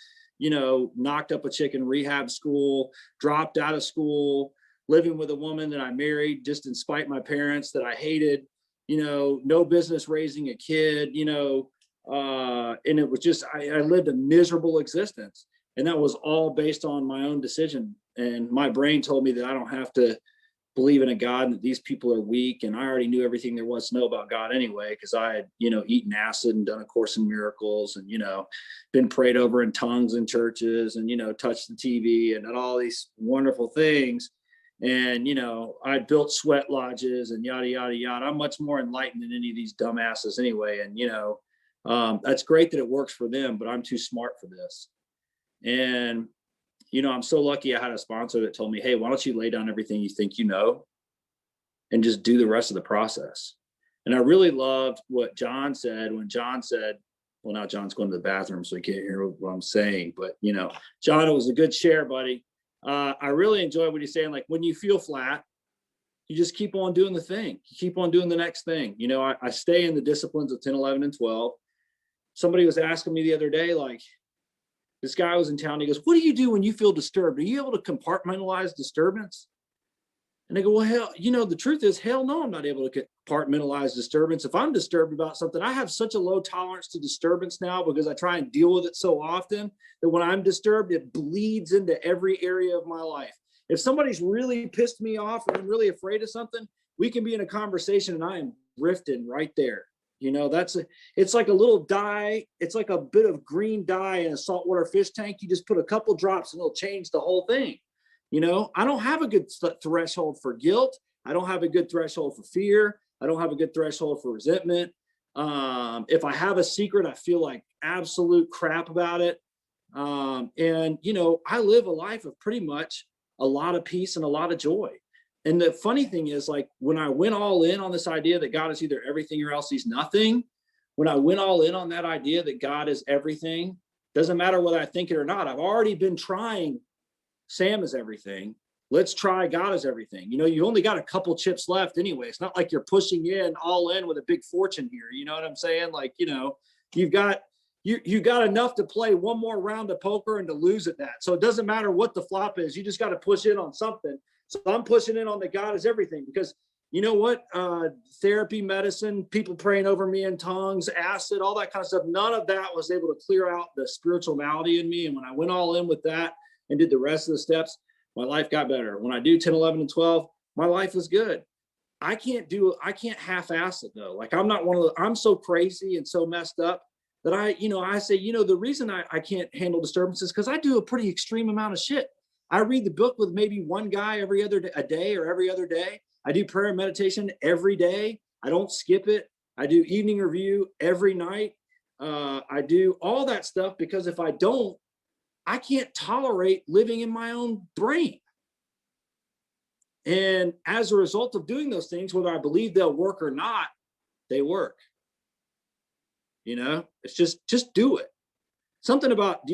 knocked up a chick in rehab school, dropped out of school, living with a woman that I married just in spite of my parents that I hated, no business raising a kid, and it was just, I lived a miserable existence. And that was all based on my own decision. And my brain told me that I don't have to believe in a God and that these people are weak. And I already knew everything there was to know about God anyway, because I had, eaten acid and done A Course in Miracles and, been prayed over in tongues in churches and, touched the TV and done all these wonderful things. And, I built sweat lodges and yada, yada, yada. I'm much more enlightened than any of these dumbasses anyway. And, that's great that it works for them, but I'm too smart for this. And, I'm so lucky I had a sponsor that told me, hey, why don't you lay down everything you think you know and just do the rest of the process. And I really loved what John said when Well, now John's going to the bathroom, so he can't hear what I'm saying. But John, it was a good share, buddy. I really enjoy what he's saying. Like when you feel flat, you just keep on doing the thing. You keep on doing the next thing. I stay in the disciplines of 10, 11, and 12. Somebody was asking me the other day, like, this guy was in town. He goes, what do you do when you feel disturbed? Are you able to compartmentalize disturbance? And I go, well, hell, the truth is, hell no, I'm not able to compartmentalize disturbance. If I'm disturbed about something, I have such a low tolerance to disturbance now because I try and deal with it so often that when I'm disturbed, it bleeds into every area of my life. If somebody's really pissed me off or I'm really afraid of something, we can be in a conversation and I am drifting right there. It's like a little dye. It's like a bit of green dye in a saltwater fish tank. You just put a couple drops and it'll change the whole thing. I don't have a good threshold for guilt. I don't have a good threshold for fear. I don't have a good threshold for resentment. If I have a secret, I feel like absolute crap about it. I live a life of pretty much a lot of peace and a lot of joy. And the funny thing is, like, when I went all in on this idea that God is either everything or else he's nothing, when I went all in on that idea that God is everything, doesn't matter whether I think it or not, I've already been trying Sam is everything. Let's try God is everything. You only got a couple chips left anyway. It's not like you're pushing in all in with a big fortune here. You know what I'm saying? Like, you've got enough to play one more round of poker and to lose at that. So it doesn't matter what the flop is. You just got to push in on something. So I'm pushing in on the God is everything because you know what? Therapy, medicine, people praying over me in tongues, acid, all that kind of stuff. None of that was able to clear out the spiritual malady in me. And when I went all in with that and did the rest of the steps, my life got better. When I do 10, 11, and 12, my life was good. I can't half-ass it though. Like I'm so crazy and so messed up that I say, the reason I can't handle disturbances because I do a pretty extreme amount of shit. I read the book with maybe one guy every other day or every other day. I do prayer and meditation every day. I don't skip it. I do evening review every night. I do all that stuff because if I don't, I can't tolerate living in my own brain. And as a result of doing those things, whether I believe they'll work or not, they work. It's just do it. Something about,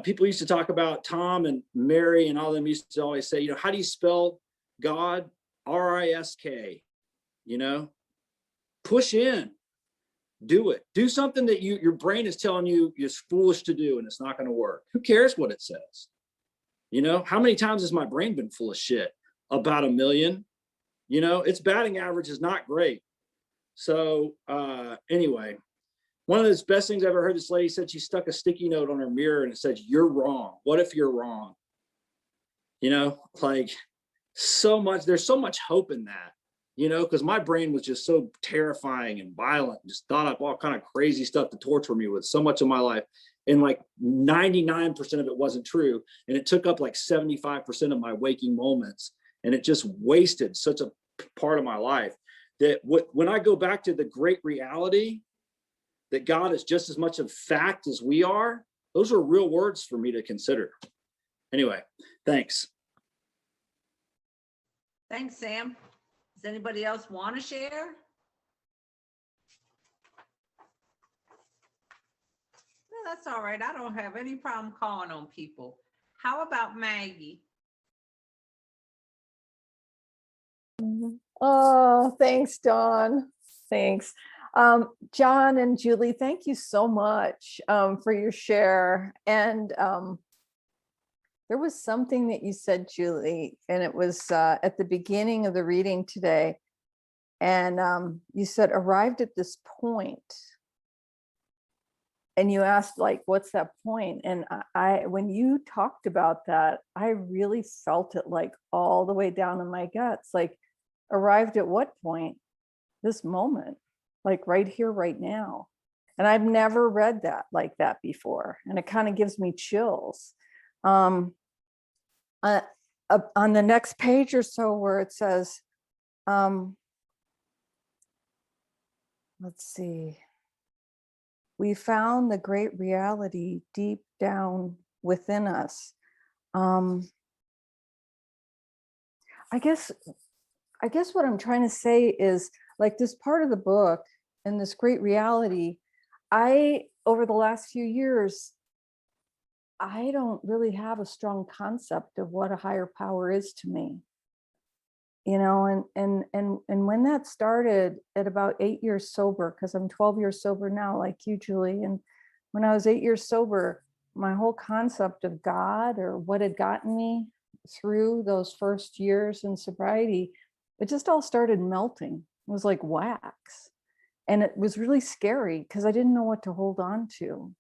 people used to talk about Tom and Mary and all them used to always say, how do you spell God? R-I-S-K, push in, do it. Do something that your brain is telling you is foolish to do and it's not going to work. Who cares what it says? How many times has my brain been full of shit? About 1 million. Its batting average is not great. So anyway, one of the best things I ever heard, this lady said she stuck a sticky note on her mirror and it said, you're wrong. What if you're wrong? Like there's so much hope in that, because my brain was just so terrifying and violent, just thought up all kind of crazy stuff to torture me with so much of my life. And like 99% of it wasn't true. And it took up like 75% of my waking moments. And it just wasted such a part of my life that when I go back to the great reality that God is just as much of fact as we are, those are real words for me to consider. Anyway, thanks. Thanks, Sam. Does anybody else want to share? No, that's all right. I don't have any problem calling on people. How about Maggie? Oh, thanks, Dawn. Thanks. John and Julie, thank you so much for your share. And there was something that you said, Julie, and it was at the beginning of the reading today. And you said, arrived at this point. And you asked, like, what's that point? And when you talked about that, I really felt it like all the way down in my guts, like arrived at what point? This moment, like right here, right now. And I've never read that like that before. And it kind of gives me chills. On the next page or so where it says, let's see. We found the great reality deep down within us. I guess what I'm trying to say is, like, this part of the book and this great reality, over the last few years, I don't really have a strong concept of what a higher power is to me. You know, and when that started at about 8 years sober, because I'm 12 years sober now, like you, Julie, and when I was 8 years sober, my whole concept of God or what had gotten me through those first years in sobriety, it just all started melting. It was like wax. And it was really scary because I didn't know what to hold on to.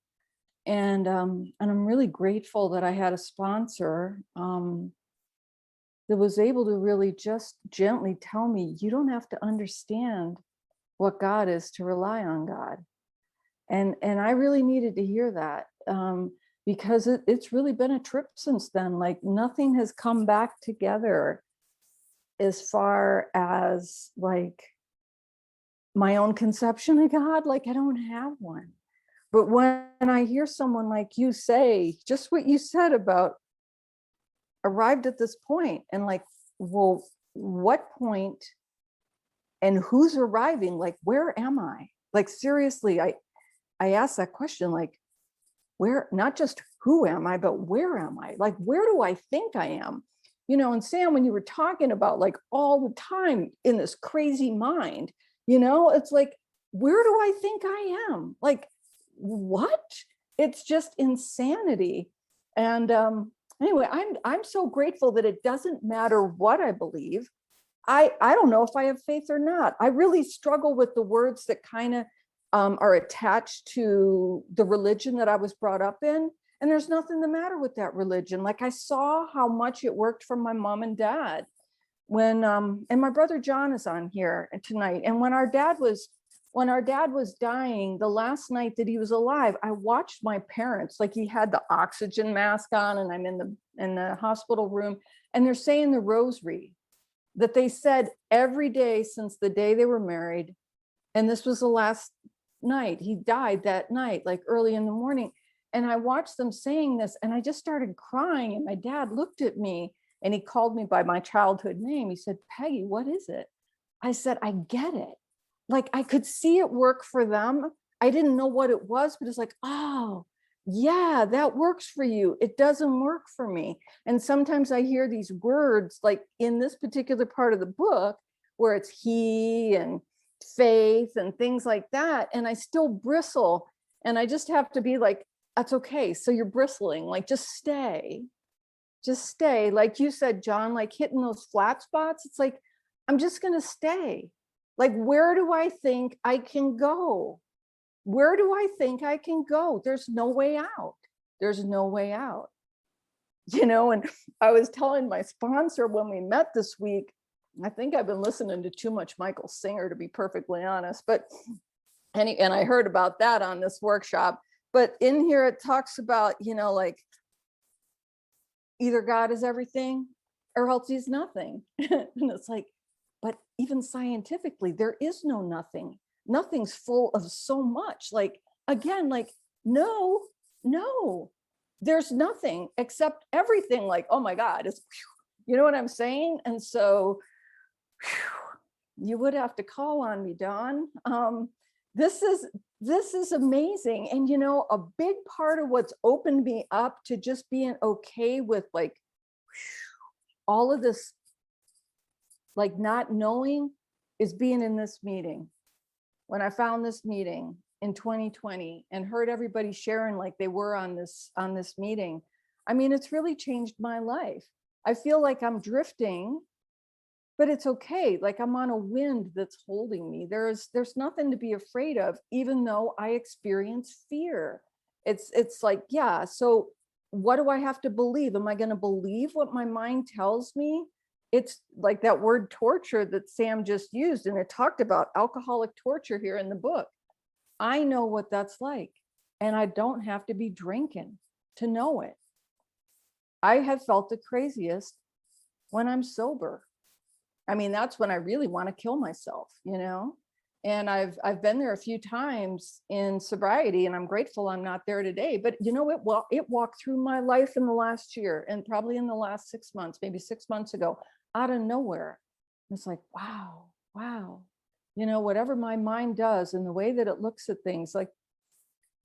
And I'm really grateful that I had a sponsor that was able to really just gently tell me, you don't have to understand what God is to rely on God. And I really needed to hear that because it's really been a trip since then. Like nothing has come back together as far as like my own conception of God. Like I don't have one. But when I hear someone like you say just what you said about arrived at this point and like, well, what point and who's arriving? Like, where am I? Like, seriously, I asked that question, like, where, not just who am I, but where am I? Like, where do I think I am? You know, and Sam, when you were talking about like all the time in this crazy mind, you know, it's like, where do I think I am? Like, what? It's just insanity. And anyway, I'm so grateful that it doesn't matter what I believe. I don't know if I have faith or not. I really struggle with the words that kind of are attached to the religion that I was brought up in. And there's nothing the matter with that religion. Like I saw how much it worked for my mom and dad when, and my brother John is on here tonight. And when our dad was dying, the last night that he was alive, I watched my parents, like he had the oxygen mask on and I'm in the hospital room and they're saying the rosary that they said every day since the day they were married. And this was the last night. He died that night, like early in the morning. And I watched them saying this and I just started crying. And my dad looked at me and he called me by my childhood name. He said, Peggy, what is it? I said, I get it. Like I could see it work for them. I didn't know what it was, but it's like, oh, yeah, that works for you. It doesn't work for me. And sometimes I hear these words like in this particular part of the book where it's he and faith and things like that. And I still bristle. And I just have to be like, that's okay. So you're bristling, like just stay. Just stay. Like you said, John, like hitting those flat spots. It's like, I'm just going to stay. Like, where do I think I can go? Where do I think I can go? There's no way out. There's no way out. You know, and I was telling my sponsor when we met this week, I think I've been listening to too much Michael Singer, to be perfectly honest, but and I heard about that on this workshop. But in here it talks about, you know, like either God is everything or else he's nothing. And it's like, but even scientifically, there is no nothing. Nothing's full of so much. Like, again, like, no, there's nothing except everything. Like, oh my God, it's, you know what I'm saying? And so you would have to call on me, Dawn. This is amazing. And, you know, a big part of what's opened me up to just being okay with like all of this, like not knowing, is being in this meeting. When I found this meeting in 2020 and heard everybody sharing like they were on this meeting, I mean, it's really changed my life. I feel like I'm drifting, but it's okay. Like I'm on a wind that's holding me. There's nothing to be afraid of, even though I experience fear. It's like, yeah, so what do I have to believe? Am I going to believe what my mind tells me? It's like that word torture that Sam just used, and it talked about alcoholic torture here in the book. I know what that's like, and I don't have to be drinking to know it. I have felt the craziest when I'm sober. I mean, that's when I really want to kill myself, you know? And I've been there a few times in sobriety, and I'm grateful I'm not there today. But you know, it walked through my life in the last year, and probably in the last 6 months, maybe 6 months ago, out of nowhere. It's like, wow. you know, whatever my mind does and the way that it looks at things, like,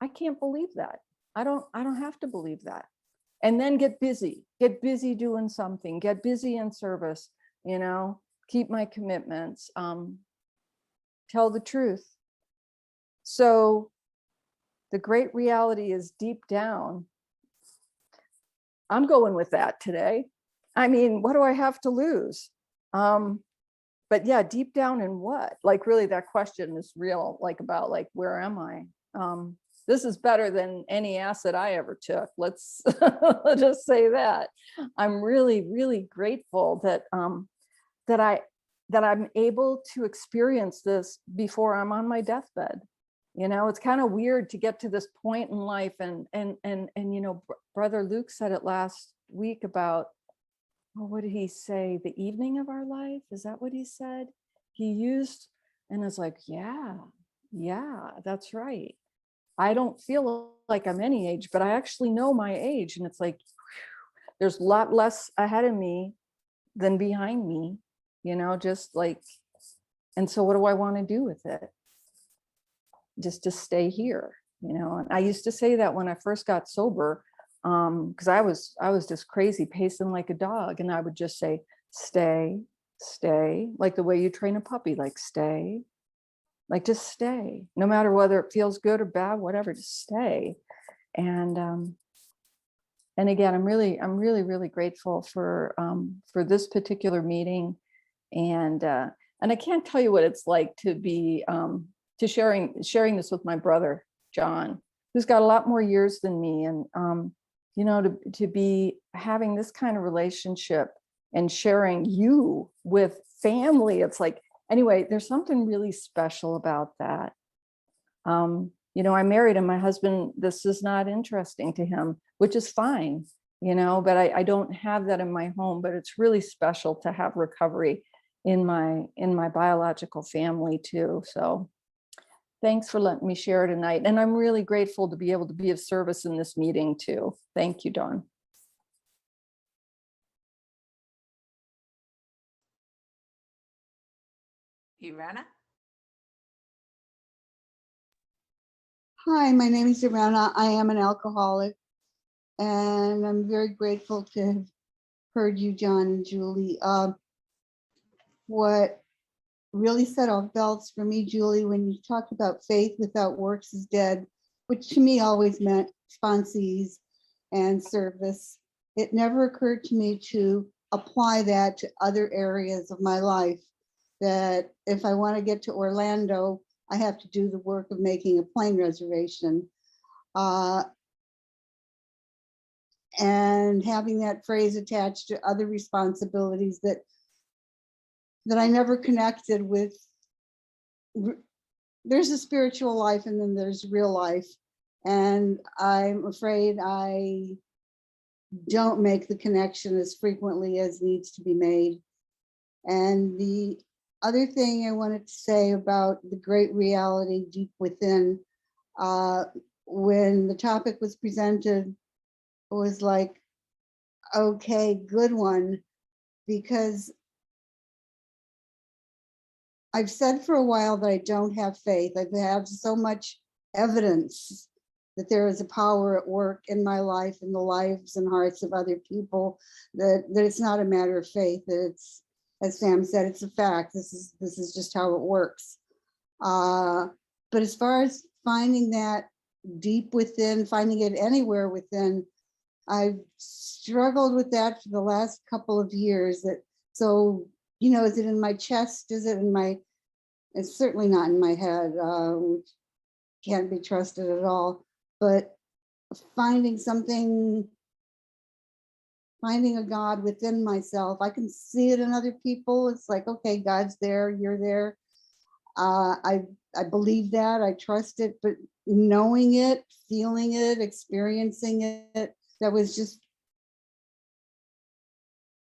I can't believe that. I don't have to believe that. And then get busy doing something, get busy in service, you know, keep my commitments, tell the truth. So the great reality is deep down. I'm going with that today. I mean, what do I have to lose? But yeah, deep down in what? Like, really, that question is real, like, about like, where am I? This is better than any acid I ever took. Let's just say that. I'm really, really grateful that that I'm able to experience this before I'm on my deathbed. You know, it's kind of weird to get to this point in life, and you know, Brother Luke said it last week about, oh, what did he say? The evening of our life? Is that what he said? He used, and it's like, yeah, that's right. I don't feel like I'm any age, but I actually know my age. And it's like, there's a lot less ahead of me than behind me, you know, just like, and so what do I want to do with it? Just to stay here, you know. And I used to say that when I first got sober, because I was just crazy, pacing like a dog, and I would just say, stay, like the way you train a puppy, like stay, like just stay, no matter whether it feels good or bad, whatever, just stay. And again, I'm really grateful for this particular meeting, and I can't tell you what it's like to be to sharing this with my brother John, who's got a lot more years than me, and you know, to be having this kind of relationship and sharing you with family. It's like, anyway, there's something really special about that. You know, I'm married and my husband, this is not interesting to him, which is fine, you know, but I don't have that in my home. But it's really special to have recovery in my biological family too. So thanks for letting me share tonight. And I'm really grateful to be able to be of service in this meeting too. Thank you, Dawn. Irana? Hi, my name is Irana. I am an alcoholic, and I'm very grateful to have heard you, John and Julie. What really set off belts for me, Julie, when you talked about faith without works is dead, which to me always meant sponsees and service. It never occurred to me to apply that to other areas of my life, that if I want to get to Orlando, I have to do the work of making a plane reservation. And having that phrase attached to other responsibilities that I never connected with. There's a spiritual life and then there's real life. And I'm afraid I don't make the connection as frequently as needs to be made. And the other thing I wanted to say about the great reality deep within, when the topic was presented, it was like, okay, good one, because I've said for a while that I don't have faith. I have so much evidence that there is a power at work in my life, in the lives and hearts of other people, that it's not a matter of faith, that it's, as Sam said, it's a fact. This is just how it works. But as far as finding that deep within, finding it anywhere within, I've struggled with that for the last couple of years. That, so, you know, is it in my chest? Is it in my, it's certainly not in my head, which can't be trusted at all. But finding something, finding a God within myself. I can see it in other people. It's like, okay, God's there, you're there. I believe that, I trust it, but knowing it, feeling it, experiencing it, that was just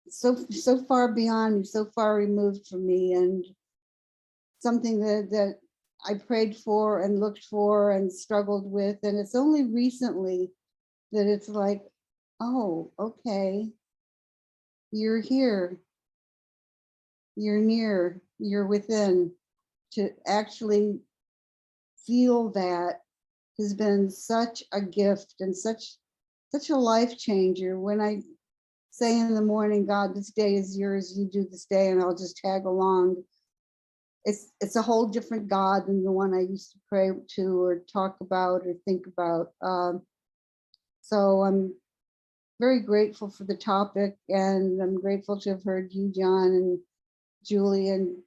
so far beyond me, so far removed from me, and something that I prayed for and looked for and struggled with. And it's only recently that it's like, oh, okay, you're here, you're near, you're within. to actually feel that has been such a gift and such a life changer. When I say in the morning, God, this day is yours, you do this day, and I'll just tag along. It's a whole different God than the one I used to pray to or talk about or think about. So I'm very grateful for the topic, and I'm grateful to have heard you, John, and Julie. And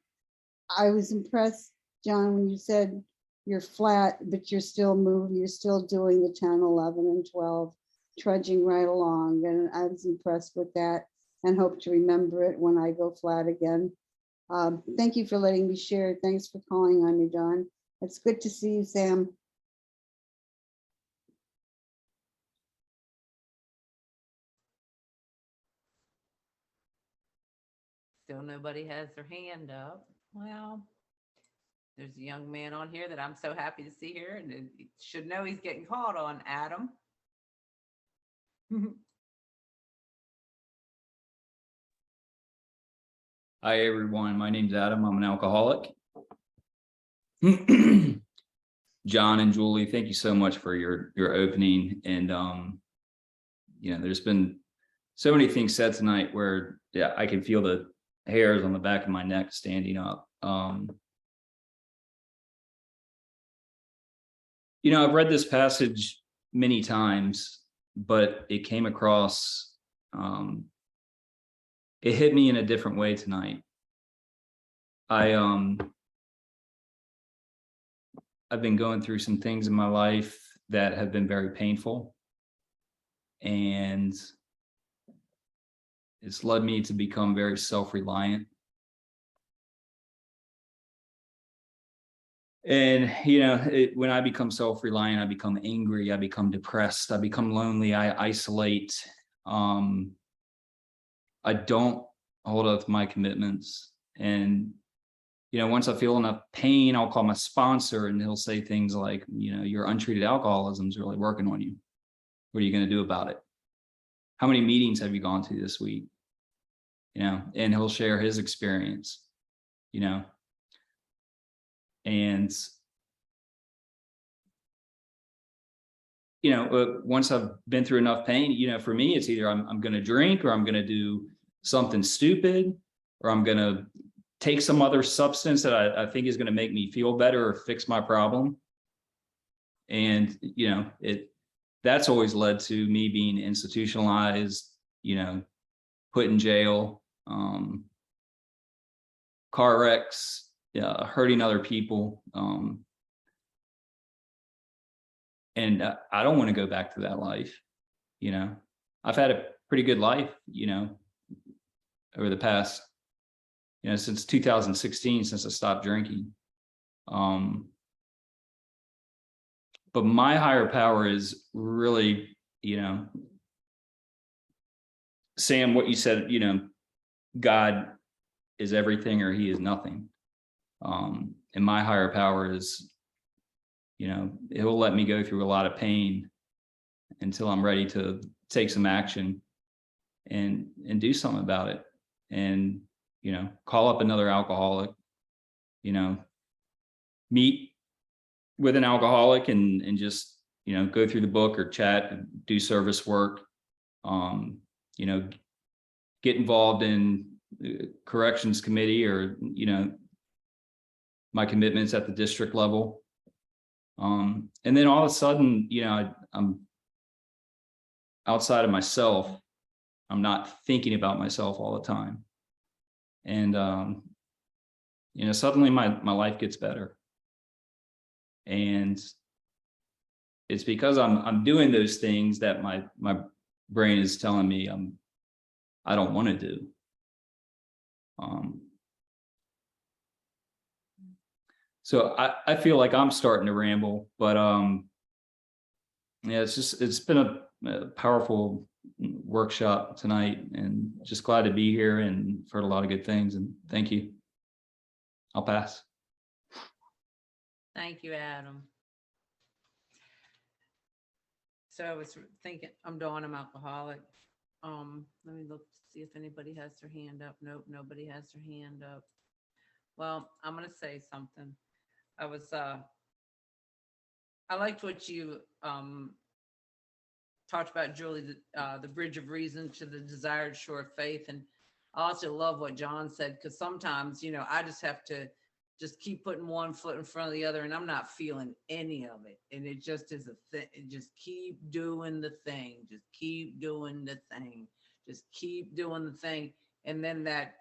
I was impressed, John, when you said you're flat, but you're still moving, you're still doing the 10, 11, and 12, trudging right along. And I was impressed with that and hope to remember it when I go flat again. Thank you for letting me share. Thanks for calling on me, Dawn. It's good to see you, Sam. Still nobody has their hand up. Well, there's a young man on here that I'm so happy to see here, and he should know he's getting called on, Adam. Hi, everyone. My name's Adam. I'm an alcoholic. John and Julie, thank you so much for your opening. And, there's been so many things said tonight where, yeah, I can feel the hairs on the back of my neck standing up. I've read this passage many times, but it came across, it hit me in a different way tonight. I've been going through some things in my life that have been very painful, and it's led me to become very self-reliant. And, when I become self-reliant, I become angry, I become depressed, I become lonely, I isolate. I don't hold up to my commitments. And, once I feel enough pain, I'll call my sponsor and he'll say things like, your untreated alcoholism is really working on you. What are you going to do about it? How many meetings have you gone to this week? And he'll share his experience, and, once I've been through enough pain, for me, it's either I'm going to drink, or I'm going to do something stupid, or I'm going to take some other substance that I think is going to make me feel better or fix my problem. And, that's always led to me being institutionalized, put in jail, car wrecks, hurting other people. And I don't want to go back to that life. I've had a pretty good life, over the past, since 2016, since I stopped drinking. But my higher power is really, Sam, what you said, God is everything or he is nothing. And my higher power is, he'll let me go through a lot of pain until I'm ready to take some action and do something about it. And, call up another alcoholic, meet with an alcoholic and just, go through the book or chat and do service work, get involved in the corrections committee or, my commitments at the district level. And then all of a sudden, I'm outside of myself. I'm not thinking about myself all the time. And, suddenly my life gets better. And it's because I'm doing those things that my brain is telling me I don't want to do. So I feel like I'm starting to ramble, but yeah, it's been a powerful workshop tonight, and just glad to be here and heard a lot of good things, and thank you. I'll pass. Thank you, Adam. So I was thinking, I'm Dawn, I'm alcoholic. Let me look to see if anybody has their hand up. Nope, nobody has their hand up. Well, I'm gonna say something. I was I liked what you talked about, Julie, the bridge of reason to the desired shore of faith. And I also love what John said, because sometimes, I just have to just keep putting one foot in front of the other, and I'm not feeling any of it. And it just is a thing. Just keep doing the thing. Just keep doing the thing. Just keep doing the thing. And then that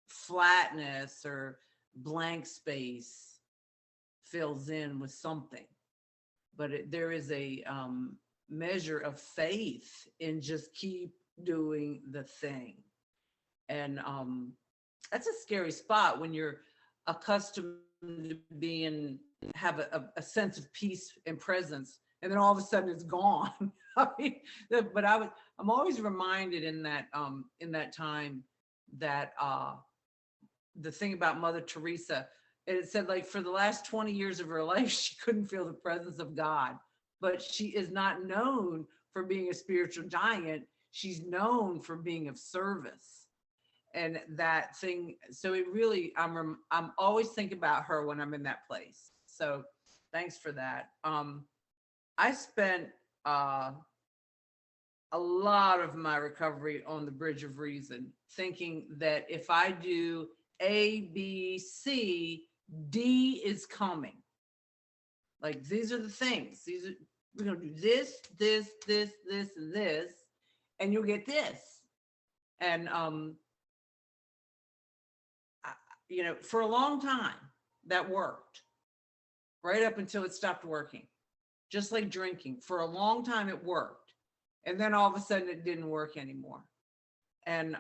flatness or blank space fills in with something. But there is a measure of faith in just keep doing the thing. And that's a scary spot when you're accustomed to have a sense of peace and presence, and then all of a sudden it's gone. I mean, but I'm always reminded in that time that the thing about Mother Teresa, it said, like, for the last 20 years of her life, she couldn't feel the presence of God, but she is not known for being a spiritual giant. She's known for being of service. And that thing, so it really, I'm always thinking about her when I'm in that place. So thanks for that. I spent a lot of my recovery on the bridge of reason, thinking that if I do A, B, C, D is coming. Like, these are the things. We're gonna do this, this, this, this, and this, and you'll get this. And for a long time that worked, right up until it stopped working. Just like drinking, for a long time it worked, and then all of a sudden it didn't work anymore. And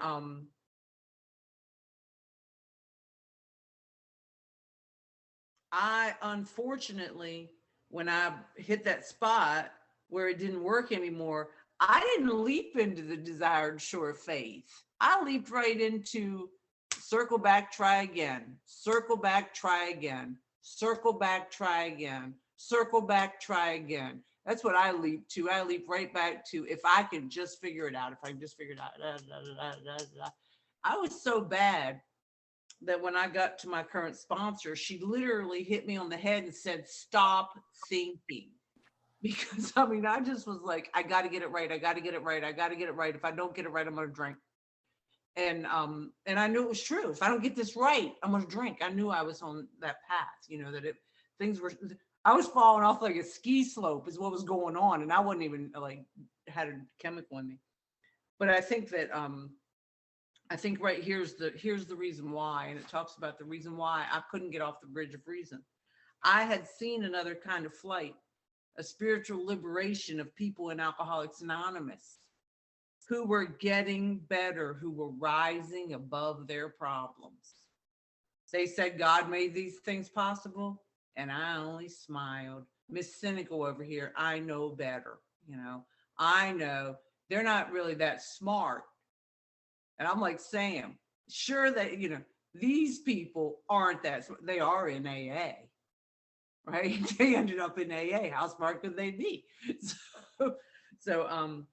I, unfortunately, when I hit that spot where it didn't work anymore, I didn't leap into the desired shore of faith. I leaped right into circle back, try again, circle back, try again, circle back, try again, circle back, try again. That's what I leap to. I leap right back to, if I can just figure it out, if I can just figure it out. I was so bad that when I got to my current sponsor, she literally hit me on the head and said, stop thinking. Because I just was like, I got to get it right. I got to get it right. I got to get it right. If I don't get it right, I'm going to drink. And I knew it was true. If I don't get this right, I'm going to drink. I knew I was on that path, that I was falling off like a ski slope is what was going on. And I wasn't even had a chemical in me. But I think that, right here's the reason why. And it talks about the reason why I couldn't get off the bridge of reason. I had seen another kind of flight, a spiritual liberation of people in Alcoholics Anonymous who were getting better, who were rising above their problems. They said, God made these things possible, and I only smiled. Miss Cynical over here, I know better. I know they're not really that smart. And I'm like, Sam, sure that, these people aren't that smart. They are in AA, right? They ended up in AA. How smart could they be? So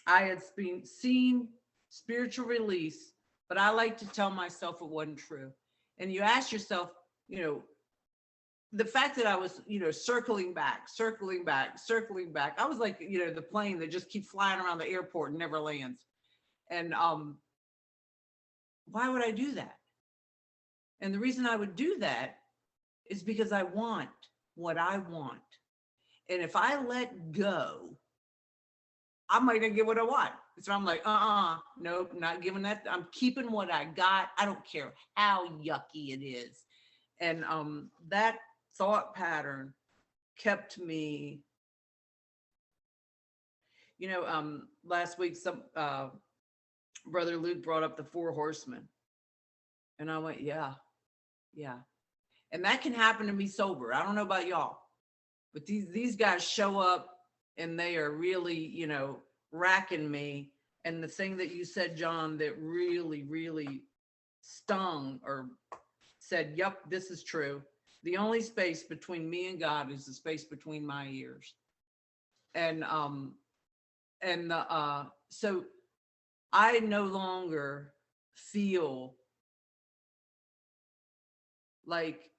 I had seen spiritual release, but I like to tell myself it wasn't true. And you ask yourself, the fact that I was, circling back. I was like, the plane that just keeps flying around the airport and never lands. And why would I do that? And the reason I would do that is because I want what I want. And if I let go, I might not get what I want. So I'm like, nope, not giving that. I'm keeping what I got. I don't care how yucky it is. And that thought pattern kept me, last week, some Brother Luke brought up the 4 horsemen. And I went, yeah. And that can happen to me sober. I don't know about y'all, but these guys show up and they are really, racking me. And the thing that you said, John, that really, really stung or said, yep, this is true. The only space between me and God is the space between my ears. And so I no longer feel like,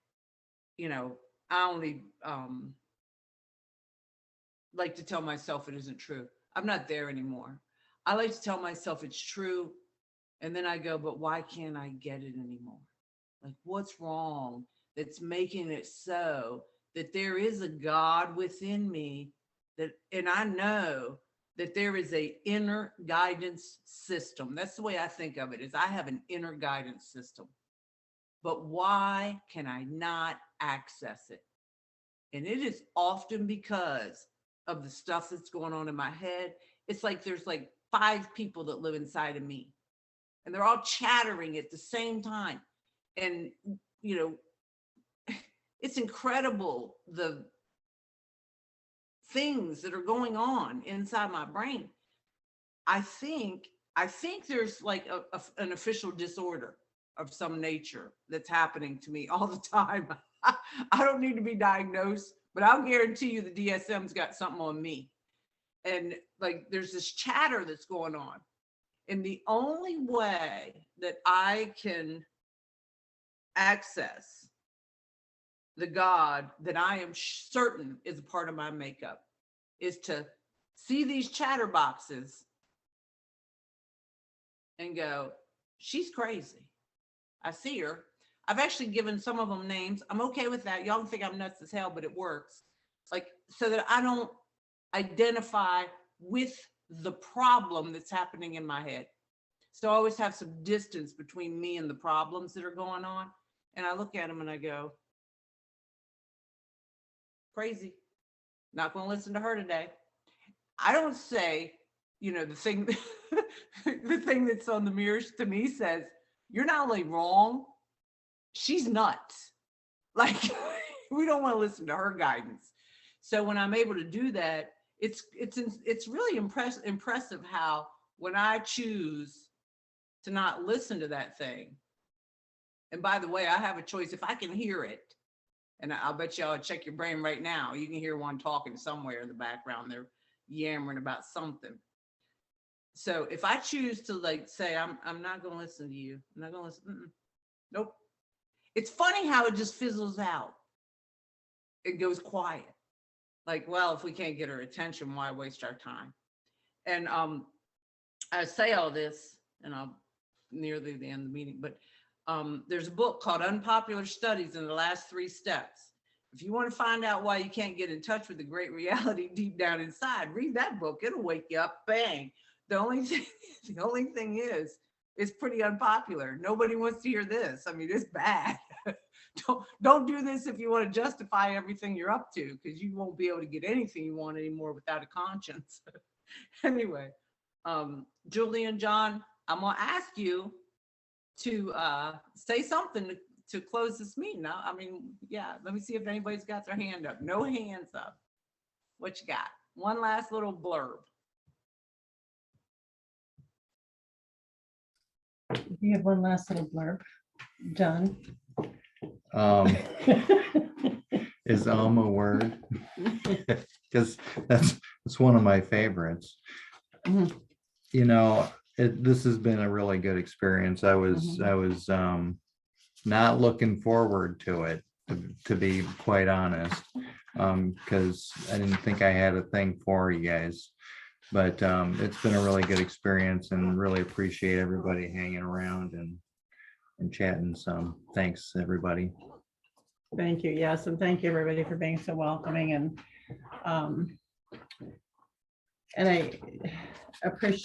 I only like to tell myself it isn't true. I'm not there anymore. I like to tell myself it's true. And then I go, but why can't I get it anymore? Like, what's wrong that's making it so that there is a God within me and I know that there is a inner guidance system. That's the way I think of it, is I have an inner guidance system. But why can I not access it? And it is often because of the stuff that's going on in my head. It's like there's like 5 people that live inside of me, and they're all chattering at the same time. And, it's incredible the things that are going on inside my brain. I think there's like an official disorder of some nature that's happening to me all the time. I don't need to be diagnosed, but I'll guarantee you the DSM's got something on me. And like, there's this chatter that's going on. And the only way that I can access the God that I am certain is a part of my makeup is to see these chatterboxes and go, she's crazy. I see her. I've actually given some of them names. I'm okay with that. Y'all can think I'm nuts as hell, but it works. Like, so that I don't identify with the problem that's happening in my head. So I always have some distance between me and the problems that are going on. And I look at them and I go, crazy. Not going to listen to her today. I don't say, the thing, the thing that's on the mirrors to me says, you're not only wrong, she's nuts. Like, we don't want to listen to her guidance. So when I'm able to do that, it's really impressive how when I choose to not listen to that thing, and by the way, I have a choice. If I can hear it, and I'll bet y'all check your brain right now, you can hear one talking somewhere in the background. They're yammering about something. So if I choose to like say, I'm not going to listen to you, I'm not going to listen. Nope. It's funny how it just fizzles out. It goes quiet. Like, well, if we can't get her attention, why waste our time? And I say all this, and I'll nearly the end of the meeting, but there's a book called Unpopular Studies in the Last 3 Steps. If you want to find out why you can't get in touch with the great reality deep down inside, read that book. It'll wake you up. Bang. The only thing is, it's pretty unpopular. Nobody wants to hear this. I mean, it's bad. Don't do this if you want to justify everything you're up to, because you won't be able to get anything you want anymore without a conscience. Anyway, Julie and John, I'm gonna ask you to say something to close this meeting. Now, I mean, yeah, let me see if anybody's got their hand up. No hands up. What you got? One last little blurb. You have one last little blurb, John. Is a word? Because that's one of my favorites. Mhm. This has been a really good experience. I was not looking forward to it, to be quite honest, because I didn't think I had a thing for you guys. But it's been a really good experience, and really appreciate everybody hanging around and chatting some. Thanks, everybody. Thank you. Yes, and thank you everybody for being so welcoming, and I appreciate